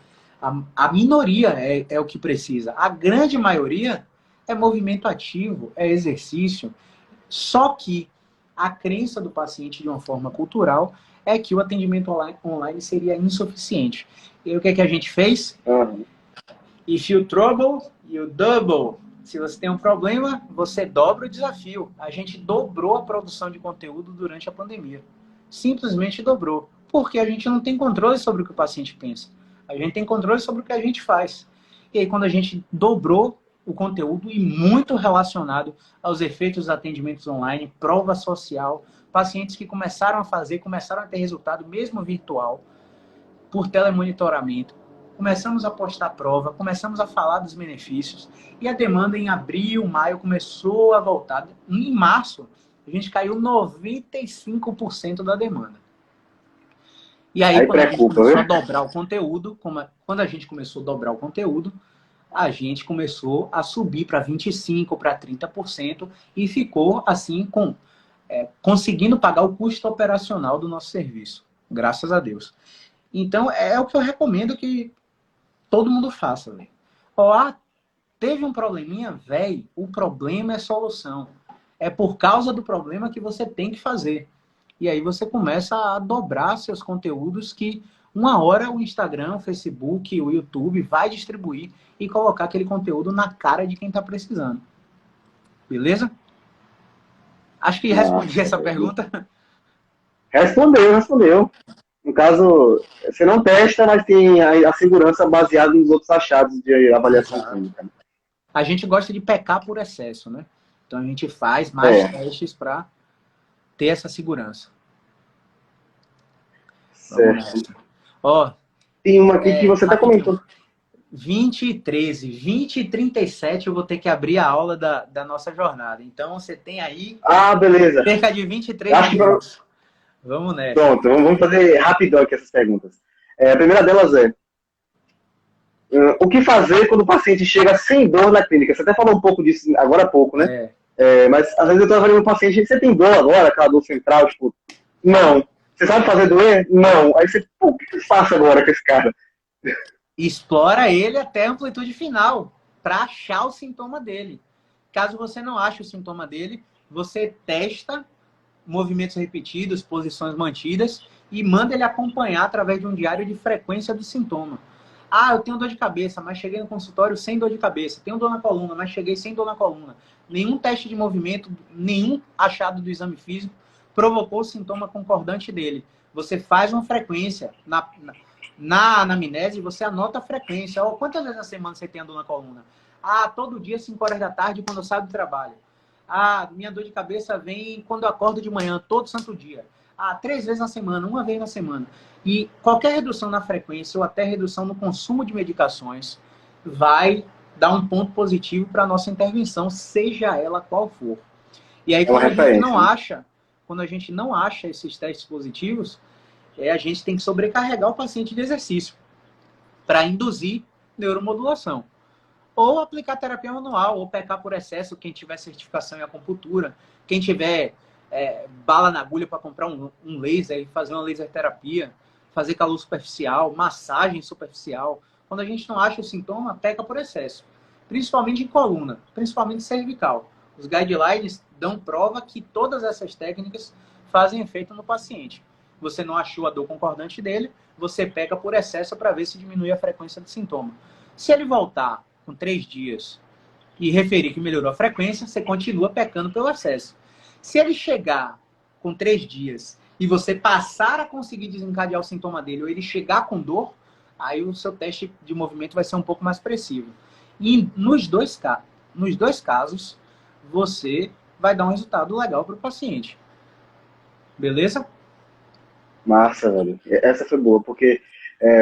A minoria é o que precisa. A grande maioria é movimento ativo, é exercício. Só que a crença do paciente, de uma forma cultural, é que o atendimento online seria insuficiente. E o que a gente fez? If you trouble, you double. Se você tem um problema, você dobra o desafio. A gente dobrou a produção de conteúdo durante a pandemia. Simplesmente dobrou. Porque a gente não tem controle sobre o que o paciente pensa. A gente tem controle sobre o que a gente faz. E aí, quando a gente dobrou o conteúdo e muito relacionado aos efeitos dos atendimentos online, prova social, pacientes que começaram a ter resultado mesmo virtual, por telemonitoramento, começamos a postar prova, começamos a falar dos benefícios e a demanda em abril, maio começou a voltar. Em março, a gente caiu 95% da demanda. E aí quando a gente começou a dobrar o conteúdo, quando a gente começou a dobrar o conteúdo, a gente começou a subir para 25%, para 30% e ficou assim conseguindo pagar o custo operacional do nosso serviço. Graças a Deus. Então, é o que eu recomendo que todo mundo faça, velho. Ó, teve um probleminha, velho, o problema é solução. É por causa do problema que você tem que fazer. E aí você começa a dobrar seus conteúdos que uma hora o Instagram, o Facebook, o YouTube vai distribuir e colocar aquele conteúdo na cara de quem está precisando. Beleza? Acho que respondi essa pergunta. Respondeu. No caso, você não testa, mas tem a segurança baseada nos outros achados de avaliação Exato. clínica. A gente gosta de pecar por excesso, né? Então a gente faz mais testes para ter essa segurança. Certo. Ó, tem uma aqui que você até comentou. 20 e 13, 20 e 37 eu vou ter que abrir a aula da nossa jornada. Então você tem aí beleza. cerca de 23 minutos. Vamos nessa. Pronto, vamos fazer rapidão aqui essas perguntas. A primeira delas é: o que fazer quando o paciente chega sem dor na clínica? Você até falou um pouco disso agora há pouco, né? Mas às vezes eu estou avaliando um paciente, você tem dor agora, aquela dor central, tipo, não. Você sabe fazer doer? Não. Aí você, o que eu faço agora com esse cara? Explora ele até a amplitude final, para achar o sintoma dele. Caso você não ache o sintoma dele, você testa movimentos repetidos, posições mantidas, e manda ele acompanhar através de um diário de frequência do sintoma. Ah, eu tenho dor de cabeça, mas cheguei no consultório sem dor de cabeça. Tenho dor na coluna, mas cheguei sem dor na coluna. Nenhum teste de movimento, nenhum achado do exame físico provocou o sintoma concordante dele. Você faz uma frequência na anamnese, você anota a frequência. Oh, quantas vezes na semana você tem dor na coluna? Ah, todo dia, 5 horas da tarde, quando eu saio do trabalho. Ah, minha dor de cabeça vem quando eu acordo de manhã, todo santo dia. Ah, 3 vezes na semana, 1 vez na semana. E qualquer redução na frequência ou até redução no consumo de medicações vai dar um ponto positivo para a nossa intervenção, seja ela qual for. E aí, quando a gente não acha esses testes positivos, a gente tem que sobrecarregar o paciente de exercício para induzir neuromodulação. Ou aplicar terapia manual, ou pecar por excesso, quem tiver certificação em acupuntura, quem tiver bala na agulha para comprar um laser e fazer uma laser terapia, fazer calor superficial, massagem superficial. Quando a gente não acha o sintoma, peca por excesso. Principalmente em coluna, principalmente cervical. Os guidelines dão prova que todas essas técnicas fazem efeito no paciente. Você não achou a dor concordante dele, você peca por excesso para ver se diminui a frequência do sintoma. Se ele voltar com 3 dias e referir que melhorou a frequência, você continua pecando pelo excesso. Se ele chegar com 3 dias e você passar a conseguir desencadear o sintoma dele, ou ele chegar com dor, aí o seu teste de movimento vai ser um pouco mais expressivo. E nos dois casos, você vai dar um resultado legal para o paciente. Beleza? Massa, velho. Essa foi boa, porque,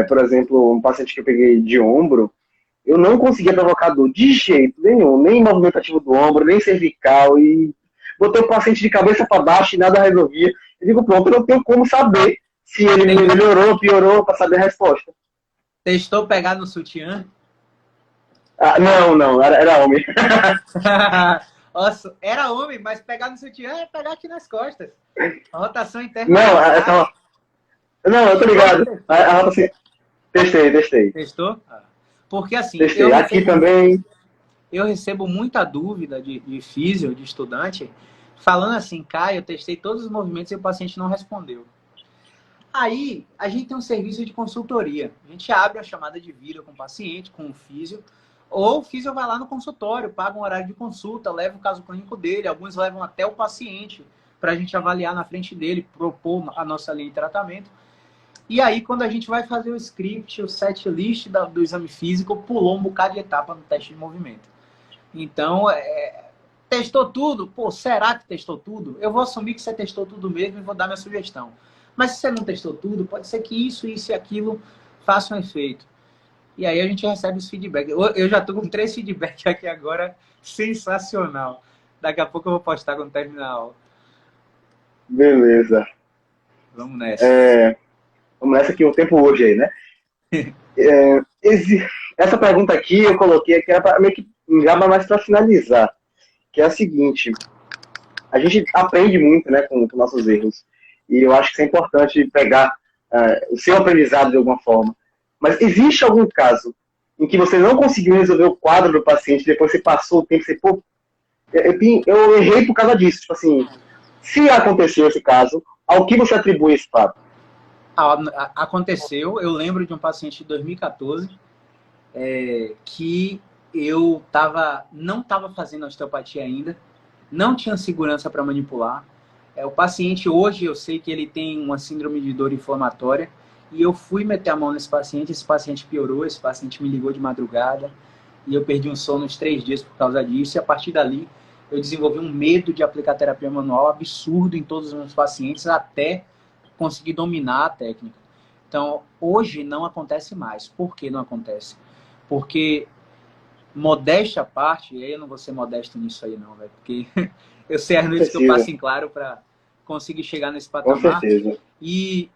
por exemplo, um paciente que eu peguei de ombro, eu não conseguia provocar dor de jeito nenhum, nem movimento ativo do ombro, nem cervical, e botei o paciente de cabeça para baixo e nada resolvia. Eu digo, pronto, eu não tenho como saber se ele melhorou ou piorou para saber a resposta. Testou pegar no sutiã? Não, era homem. Nossa, era homem, mas pegar no sutiã é pegar aqui nas costas. A rotação interna. Não, eu tô ligado. A rotação... Testei. Testou? Porque assim, testei. Aqui também. Eu recebo muita dúvida de físio, de estudante, falando assim, Caio, eu testei todos os movimentos e o paciente não respondeu. Aí, a gente tem um serviço de consultoria. A gente abre a chamada de vídeo com o paciente, com o físio, ou o físio vai lá no consultório, paga um horário de consulta, leva o caso clínico dele, alguns levam até o paciente para a gente avaliar na frente dele, propor a nossa linha de tratamento. E aí, quando a gente vai fazer o script, o set list do exame físico, pulou um bocado de etapa no teste de movimento. Então, testou tudo? Pô, será que testou tudo? Eu vou assumir que você testou tudo mesmo e vou dar minha sugestão. Mas se você não testou tudo, pode ser que isso e aquilo façam efeito. E aí a gente recebe os feedbacks. Eu já estou com 3 feedbacks aqui agora, sensacional. Daqui a pouco eu vou postar quando terminar a aula. Beleza. Vamos nessa. Vamos nessa que o tempo hoje aí, né? Essa pergunta aqui eu coloquei que era meio que mais para finalizar, que é a seguinte: a gente aprende muito, né, com nossos erros, e eu acho que é importante pegar o seu aprendizado de alguma forma. Mas existe algum caso em que você não conseguiu resolver o quadro do paciente, depois você passou o tempo, você, pô, eu errei por causa disso. Tipo assim, se aconteceu esse caso, ao que você atribui esse fato? Aconteceu, eu lembro de um paciente de 2014 que eu não estava fazendo osteopatia ainda, não tinha segurança para manipular. O paciente hoje, eu sei que ele tem uma síndrome de dor inflamatória, e eu fui meter a mão nesse paciente piorou, esse paciente me ligou de madrugada, e eu perdi um sono uns 3 dias por causa disso, e a partir dali eu desenvolvi um medo de aplicar terapia manual absurdo em todos os meus pacientes, até conseguir dominar a técnica. Então, hoje não acontece mais. Por que não acontece? Porque, modéstia à parte, e aí eu não vou ser modesto nisso aí não, velho, porque eu sei as noites que eu passo em claro para conseguir chegar nesse patamar. Com certeza. E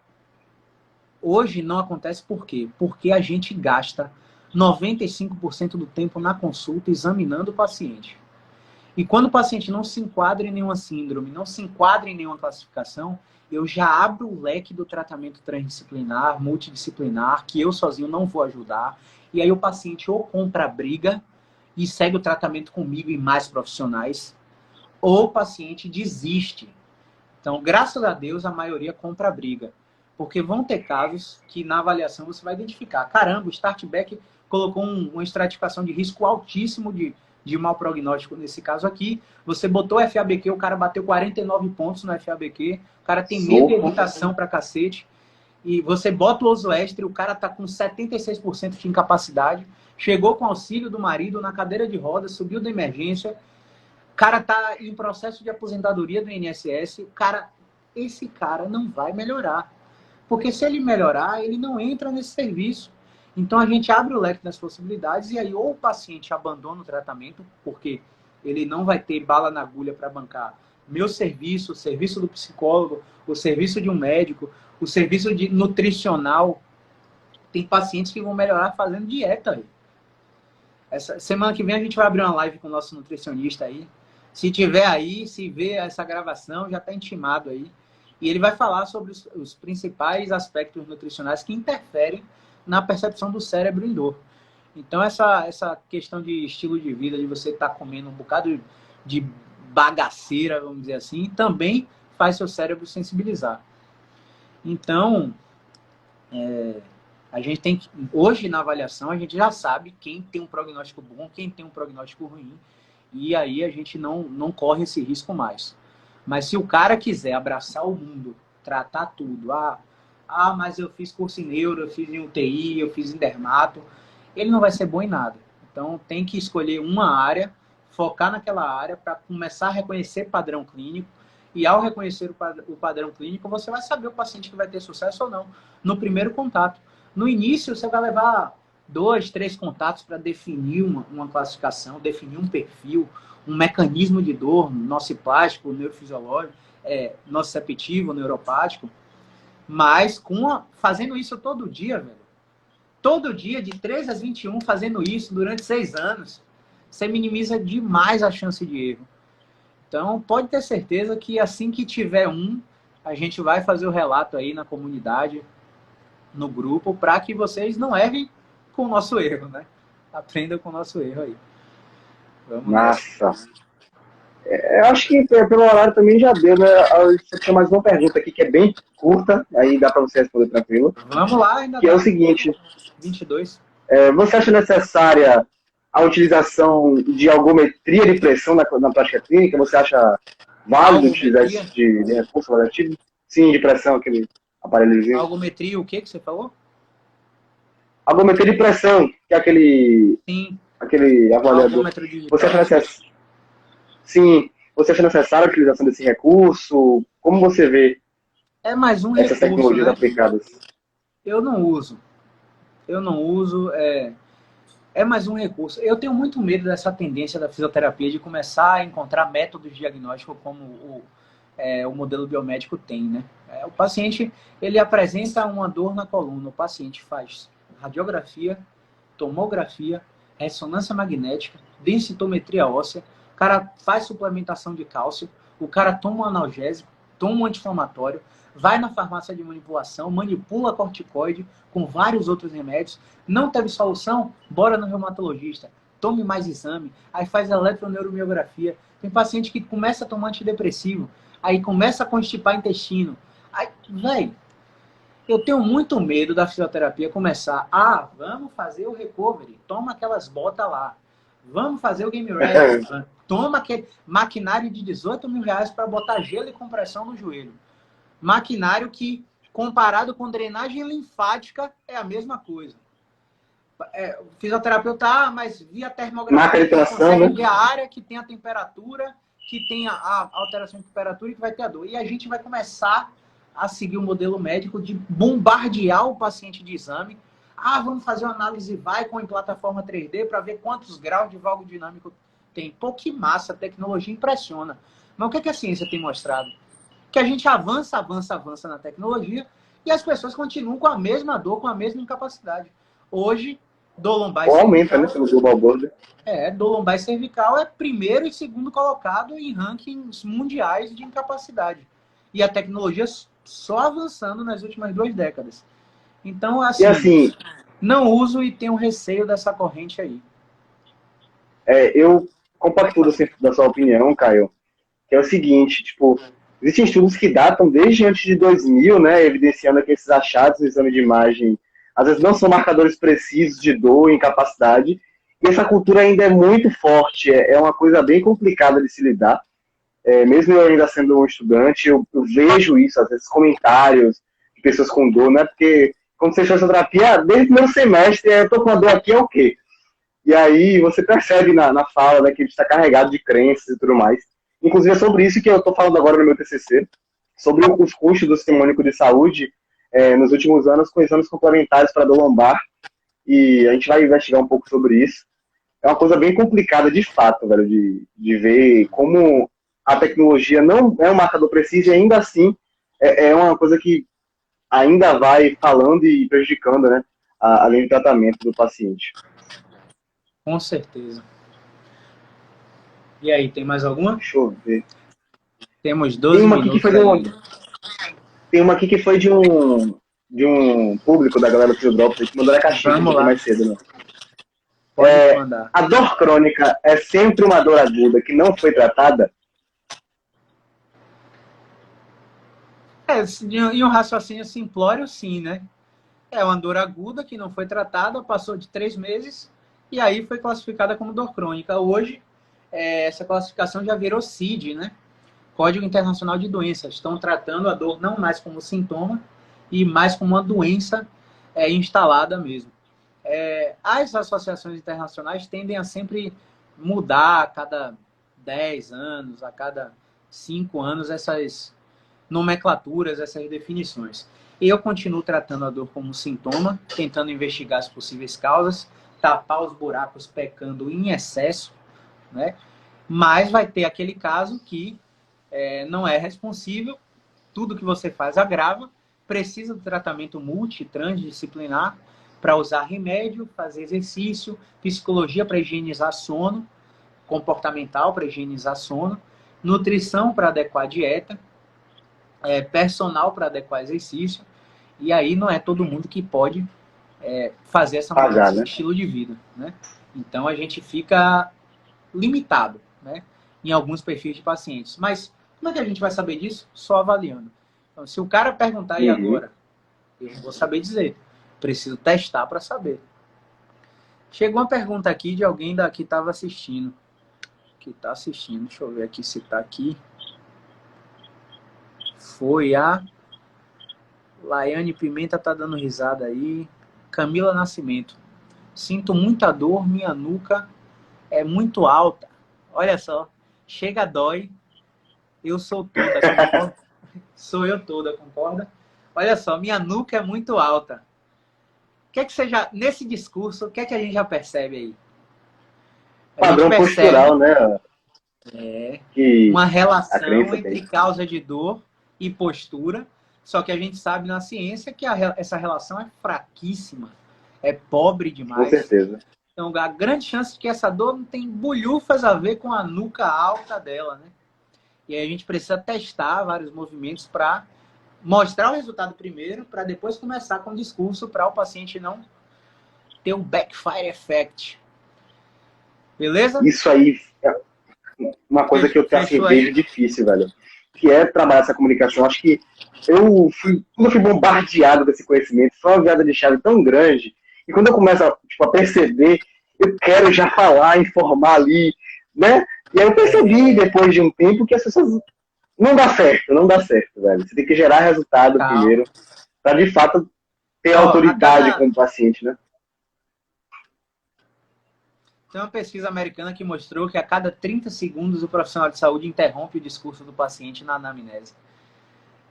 hoje não acontece por quê? Porque a gente gasta 95% do tempo na consulta examinando o paciente. E quando o paciente não se enquadra em nenhuma síndrome, não se enquadra em nenhuma classificação, eu já abro o leque do tratamento transdisciplinar, multidisciplinar, que eu sozinho não vou ajudar. E aí o paciente ou compra a briga e segue o tratamento comigo e mais profissionais, ou o paciente desiste. Então, graças a Deus, a maioria compra a briga. Porque vão ter casos que na avaliação você vai identificar. Caramba, o Startback colocou uma estratificação de risco altíssimo de mau prognóstico nesse caso aqui. Você botou o FABQ, o cara bateu 49 pontos no FABQ, o cara tem medo de evitação pra cacete. E você bota o Oswestre, o cara tá com 76% de incapacidade, chegou com auxílio do marido na cadeira de rodas, subiu da emergência, o cara tá em processo de aposentadoria do INSS, esse cara não vai melhorar. Porque se ele melhorar, ele não entra nesse serviço. Então a gente abre o leque das possibilidades e aí ou o paciente abandona o tratamento, porque ele não vai ter bala na agulha para bancar meu serviço, o serviço do psicólogo, o serviço de um médico, o serviço de nutricional. Tem pacientes que vão melhorar fazendo dieta aí. Essa semana que vem a gente vai abrir uma live com o nosso nutricionista aí. Se tiver aí, se ver essa gravação, já está intimado aí. E ele vai falar sobre os principais aspectos nutricionais que interferem na percepção do cérebro em dor. Então, essa questão de estilo de vida, de você estar comendo um bocado de bagaceira, vamos dizer assim, também faz seu cérebro sensibilizar. Então, a gente tem que, hoje na avaliação, a gente já sabe quem tem um prognóstico bom, quem tem um prognóstico ruim, e aí a gente não corre esse risco mais. Mas se o cara quiser abraçar o mundo, tratar tudo, mas eu fiz curso em neuro, eu fiz em UTI, eu fiz em dermato, ele não vai ser bom em nada. Então tem que escolher uma área, focar naquela área para começar a reconhecer padrão clínico, e ao reconhecer o padrão clínico, você vai saber o paciente que vai ter sucesso ou não no primeiro contato. No início, você vai levar 2, 3 contatos para definir uma classificação, definir um perfil, um mecanismo de dor, nociplástico, neurofisiológico, nociceptivo, neuropático, mas fazendo isso todo dia, velho. Todo dia, de 13 às 21, fazendo isso durante 6 anos, você minimiza demais a chance de erro. Então, pode ter certeza que assim que tiver a gente vai fazer o relato aí na comunidade, no grupo, para que vocês não errem com o nosso erro, né? Aprendam com o nosso erro aí. Vamos Massa! Eu acho que pelo horário também já deu, né? Você tinha mais uma pergunta aqui que é bem curta, aí dá para você responder tranquilo. Vamos lá, ainda que é o seguinte: 22. Você acha necessária a utilização de algometria de pressão na prática clínica? Você acha válido utilizar esse de recurso avaliativo? Sim, de pressão, aquele aparelhozinho. Algometria, o que você falou? Algometria de pressão, que é aquele avaliador. Você acha necessário? Sim. Você acha necessária a utilização desse recurso? Como você vê mais um essas tecnologias aplicadas? Eu não uso. É mais um recurso. Eu tenho muito medo dessa tendência da fisioterapia de começar a encontrar métodos diagnósticos como o modelo biomédico tem, né? O paciente, ele apresenta uma dor na coluna, o paciente faz radiografia, tomografia, ressonância magnética, densitometria óssea, o cara faz suplementação de cálcio, o cara toma um analgésico, toma um anti-inflamatório, vai na farmácia de manipulação, manipula corticoide com vários outros remédios, não teve solução, bora no reumatologista, tome mais exame, aí faz eletroneuromiografia. Tem paciente que começa a tomar antidepressivo, aí começa a constipar intestino. Aí, velho, eu tenho muito medo da fisioterapia começar. Vamos fazer o recovery, toma aquelas botas lá. Vamos fazer o game ready, toma aquele maquinário de 18 mil reais para botar gelo e compressão no joelho. Maquinário que, comparado com drenagem linfática, é a mesma coisa. O fisioterapeuta, mas via termografia, consegue ver a área que tem a temperatura, que tem a alteração de temperatura e que vai ter a dor. E a gente vai começar a seguir o modelo médico de bombardear o paciente de exame. Vamos fazer uma análise com em plataforma 3D para ver quantos graus de valgo dinâmico tem. Pô, que massa, a tecnologia impressiona. Mas o que a ciência tem mostrado? Que a gente avança na tecnologia e as pessoas continuam com a mesma dor, com a mesma incapacidade. Hoje, dor lombar e cervical... aumenta, né, pelo Global Board. Dor lombar e cervical é primeiro e segundo colocado em rankings mundiais de incapacidade. E a tecnologia só avançando nas últimas 2 décadas. Então, assim, não uso e tenho receio dessa corrente aí. Eu compactuo da sua opinião, Caio, que é o seguinte, tipo, existem estudos que datam desde antes de 2000, né, evidenciando que esses achados no exame de imagem, às vezes não são marcadores precisos de dor e incapacidade, e essa cultura ainda é muito forte, é uma coisa bem complicada de se lidar. Mesmo eu ainda sendo um estudante, eu vejo isso, às vezes, comentários de pessoas com dor, né? Porque quando você faz terapia, desde o primeiro semestre, eu tô com uma dor aqui, é o quê? E aí você percebe na fala, né, que ele está carregado de crenças e tudo mais. Inclusive é sobre isso que eu estou falando agora no meu TCC, sobre os custos do Sistema Único de Saúde nos últimos anos com exames complementares para dor lombar. E a gente vai investigar um pouco sobre isso. É uma coisa bem complicada de fato, velho, de ver como a tecnologia não é um marcador preciso e ainda assim é uma coisa que ainda vai falando e prejudicando, né, além do tratamento do paciente. Com certeza. E aí, tem mais alguma? Deixa eu ver. Temos 12 minutos. Tem uma aqui que foi de um público da galera do Fisiodrops que mandou na caixinha um pouco mais cedo, né? Pode mandar. A dor crônica é sempre uma dor aguda que não foi tratada? Em um raciocínio simplório, sim, né? É uma dor aguda que não foi tratada, passou de 3 meses e aí foi classificada como dor crônica. Hoje, essa classificação já virou CID, né? Código Internacional de Doenças. Estão tratando a dor não mais como sintoma e mais como uma doença instalada mesmo. As associações internacionais tendem a sempre mudar a cada 10 anos, a cada 5 anos, essas nomenclaturas, essas definições. Eu continuo tratando a dor como sintoma, tentando investigar as possíveis causas, tapar os buracos pecando em excesso, né? Mas vai ter aquele caso que não é responsível, tudo que você faz agrava, precisa de tratamento transdisciplinar para usar remédio, fazer exercício, psicologia para higienizar sono, comportamental para higienizar sono, nutrição para adequar a dieta, personal para adequar exercício, e aí não é todo mundo que pode fazer essa mudança de estilo de vida, né? Então a gente fica limitado, né, em alguns perfis de pacientes. Mas como é que a gente vai saber disso? Só avaliando. Então, se o cara perguntar aí agora, eu não vou saber dizer. Preciso testar para saber. Chegou uma pergunta aqui de alguém que estava assistindo. Que está assistindo. Deixa eu ver aqui se está aqui. Foi a Laiane Pimenta, tá dando risada aí. Camila Nascimento. Sinto muita dor, minha nuca é muito alta. Olha só. Chega, dói. Eu sou toda, concorda? Sou eu toda, concorda? Olha só, minha nuca é muito alta. O que é que você já, nesse discurso, o que é que a gente já percebe aí? Padrão postural, né? Uma relação entre causa de dor e postura, só que a gente sabe na ciência que essa relação é fraquíssima, é pobre demais. Com certeza. Então, a grande chance de que essa dor não tem bulhufas a ver com a nuca alta dela, né? E aí a gente precisa testar vários movimentos para mostrar o resultado primeiro, para depois começar com o discurso para o paciente não ter um backfire effect. Beleza? Isso aí é uma coisa que eu assim, vejo difícil, velho. Que é trabalhar essa comunicação. Acho que quando eu fui bombardeado desse conhecimento, foi uma virada de chave tão grande. E quando eu começo a perceber, eu quero já falar, informar ali, né? E aí eu percebi, depois de um tempo, que as pessoas... Não dá certo, velho. Você tem que gerar resultado primeiro, para de fato ter autoridade com o paciente, né? Tem uma pesquisa americana que mostrou que a cada 30 segundos o profissional de saúde interrompe o discurso do paciente na anamnese.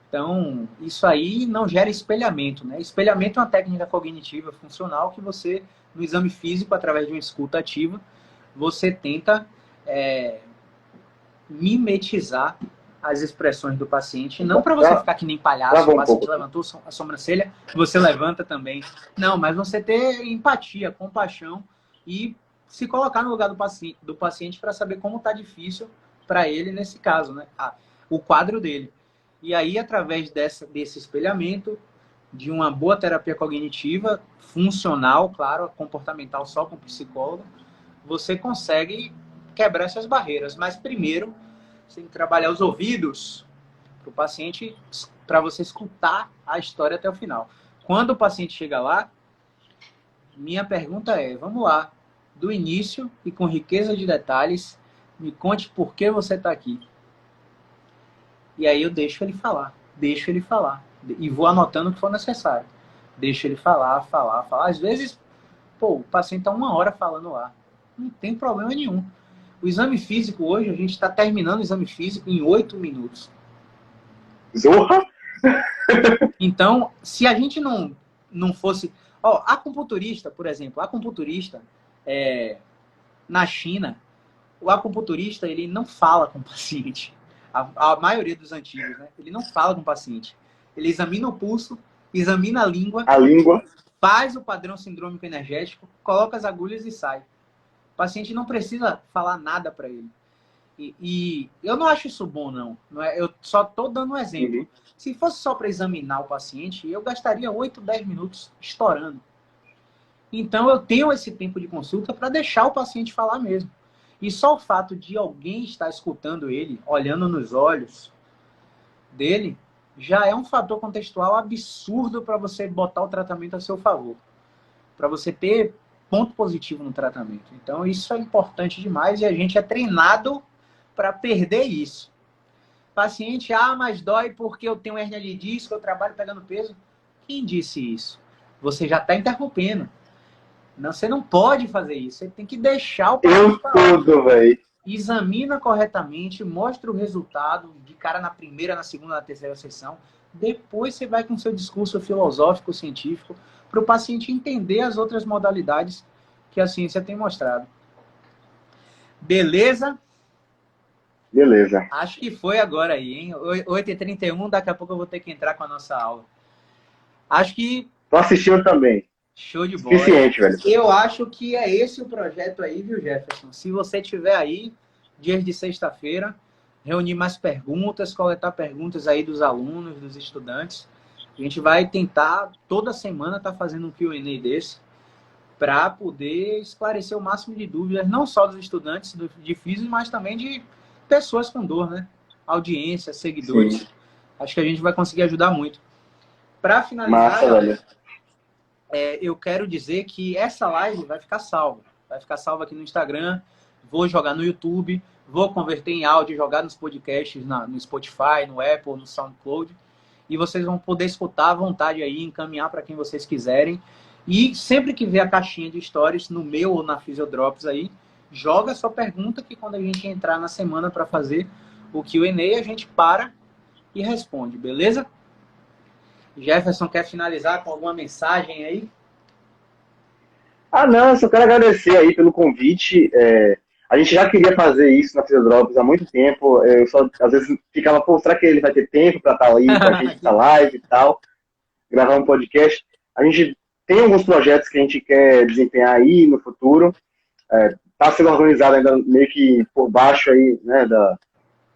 Então, isso aí não gera espelhamento, né? Espelhamento é uma técnica cognitiva funcional que você, no exame físico, através de uma escuta ativa, você tenta mimetizar as expressões do paciente, não para você ficar que nem palhaço, o paciente levantou a sobrancelha, você levanta também. Não, mas você ter empatia, compaixão e se colocar no lugar do paciente para saber como está difícil para ele nesse caso, né? O quadro dele. E aí, através desse espelhamento, de uma boa terapia cognitiva, funcional, claro, comportamental só com psicólogo, você consegue quebrar essas barreiras. Mas primeiro, você tem que trabalhar os ouvidos para o paciente, para você escutar a história até o final. Quando o paciente chega lá, minha pergunta é, vamos lá, do início e com riqueza de detalhes, me conte por que você está aqui. E aí eu deixo ele falar. E vou anotando o que for necessário. Deixo ele falar. Às vezes, o paciente está 1 hora falando lá. Não tem problema nenhum. O exame físico hoje, a gente está terminando o exame físico em 8 minutos. Zorra! Então, se a gente não fosse... acupunturista, por exemplo, na China, o acupunturista, ele não fala com o paciente. A maioria dos antigos, né? Ele não fala com o paciente. Ele examina o pulso, examina a língua, faz o padrão sindrômico energético, coloca as agulhas e sai. O paciente não precisa falar nada para ele. E eu não acho isso bom, não. Eu só estou dando um exemplo. Uhum. Se fosse só para examinar o paciente, eu gastaria 8, 10 minutos estourando. Então, eu tenho esse tempo de consulta para deixar o paciente falar mesmo. E só o fato de alguém estar escutando ele, olhando nos olhos dele, já é um fator contextual absurdo para você botar o tratamento a seu favor. Para você ter ponto positivo no tratamento. Então, isso é importante demais e a gente é treinado para perder isso. Paciente, mas dói porque eu tenho hérnia de disco, eu trabalho pegando peso. Quem disse isso? Você já está interrompendo. Não, você não pode fazer isso. Você tem que deixar o paciente falar. Examina corretamente, mostra o resultado de cara na primeira, na segunda, na terceira sessão. Depois você vai com o seu discurso filosófico, científico, para o paciente entender as outras modalidades que a ciência tem mostrado. Beleza? Beleza. Acho que foi agora aí, hein? 8h31, daqui a pouco eu vou ter que entrar com a nossa aula. Acho que... Tô assistindo também. Show de bola. Suficiente, velho. Eu acho que é esse o projeto aí, viu, Jefferson? Se você tiver aí, dias de sexta-feira, reunir mais perguntas, coletar perguntas aí dos alunos, dos estudantes. A gente vai tentar, toda semana, estar fazendo um Q&A desse, para poder esclarecer o máximo de dúvidas, não só dos estudantes de físico, mas também de pessoas com dor, né? Audiência, seguidores. Sim. Acho que a gente vai conseguir ajudar muito. Para finalizar... Massa, velho. Eu quero dizer que essa live vai ficar salva. Vai ficar salva aqui no Instagram, vou jogar no YouTube, vou converter em áudio, jogar nos podcasts, no Spotify, no Apple, no SoundCloud. E vocês vão poder escutar à vontade aí, encaminhar para quem vocês quiserem. E sempre que ver a caixinha de stories, no meu ou na Physiodrops aí, joga a sua pergunta que quando a gente entrar na semana para fazer o Q&A, a gente para e responde, beleza? Jefferson, quer finalizar com alguma mensagem aí? Não, só quero agradecer aí pelo convite. A gente já queria fazer isso na Physiodrops há muito tempo. Eu só, às vezes, ficava, será que ele vai ter tempo para estar aí, para a gente estar live e tal, gravar um podcast? A gente tem alguns projetos que a gente quer desempenhar aí no futuro. Está sendo organizado ainda meio que por baixo aí, né,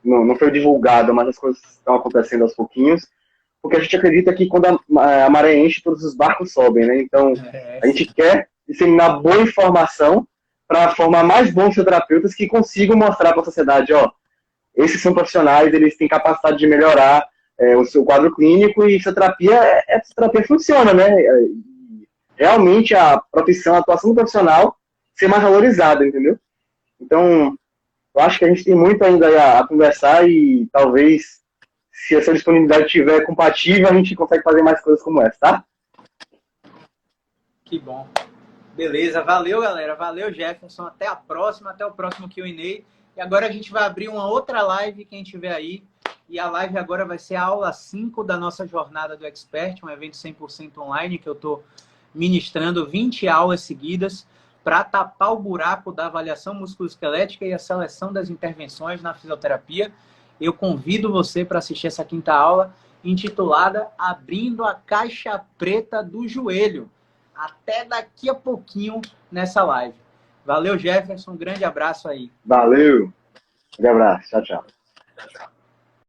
não foi divulgado, mas as coisas estão acontecendo aos pouquinhos, porque a gente acredita que quando a maré enche, todos os barcos sobem, né? Então, a gente quer disseminar boa informação para formar mais bons fisioterapeutas que consigam mostrar para a sociedade, ó, esses são profissionais, eles têm capacidade de melhorar o seu quadro clínico e fisioterapia funciona, né? Realmente a profissão, a atuação do profissional ser mais valorizada, entendeu? Então, eu acho que a gente tem muito ainda a conversar e talvez, se essa disponibilidade estiver compatível, a gente consegue fazer mais coisas como essa, tá? Que bom. Beleza, valeu, galera. Valeu, Jefferson. Até a próxima, até o próximo Q&A. E agora a gente vai abrir uma outra live, quem tiver aí. E a live agora vai ser a aula 5 da nossa jornada do Expert, um evento 100% online, que eu estou ministrando 20 aulas seguidas para tapar o buraco da avaliação musculoesquelética e a seleção das intervenções na fisioterapia. Eu convido você para assistir essa quinta aula, intitulada Abrindo a Caixa Preta do Joelho. Até daqui a pouquinho nessa live. Valeu, Jefferson. Um grande abraço aí. Valeu. Um abraço. Tchau, tchau.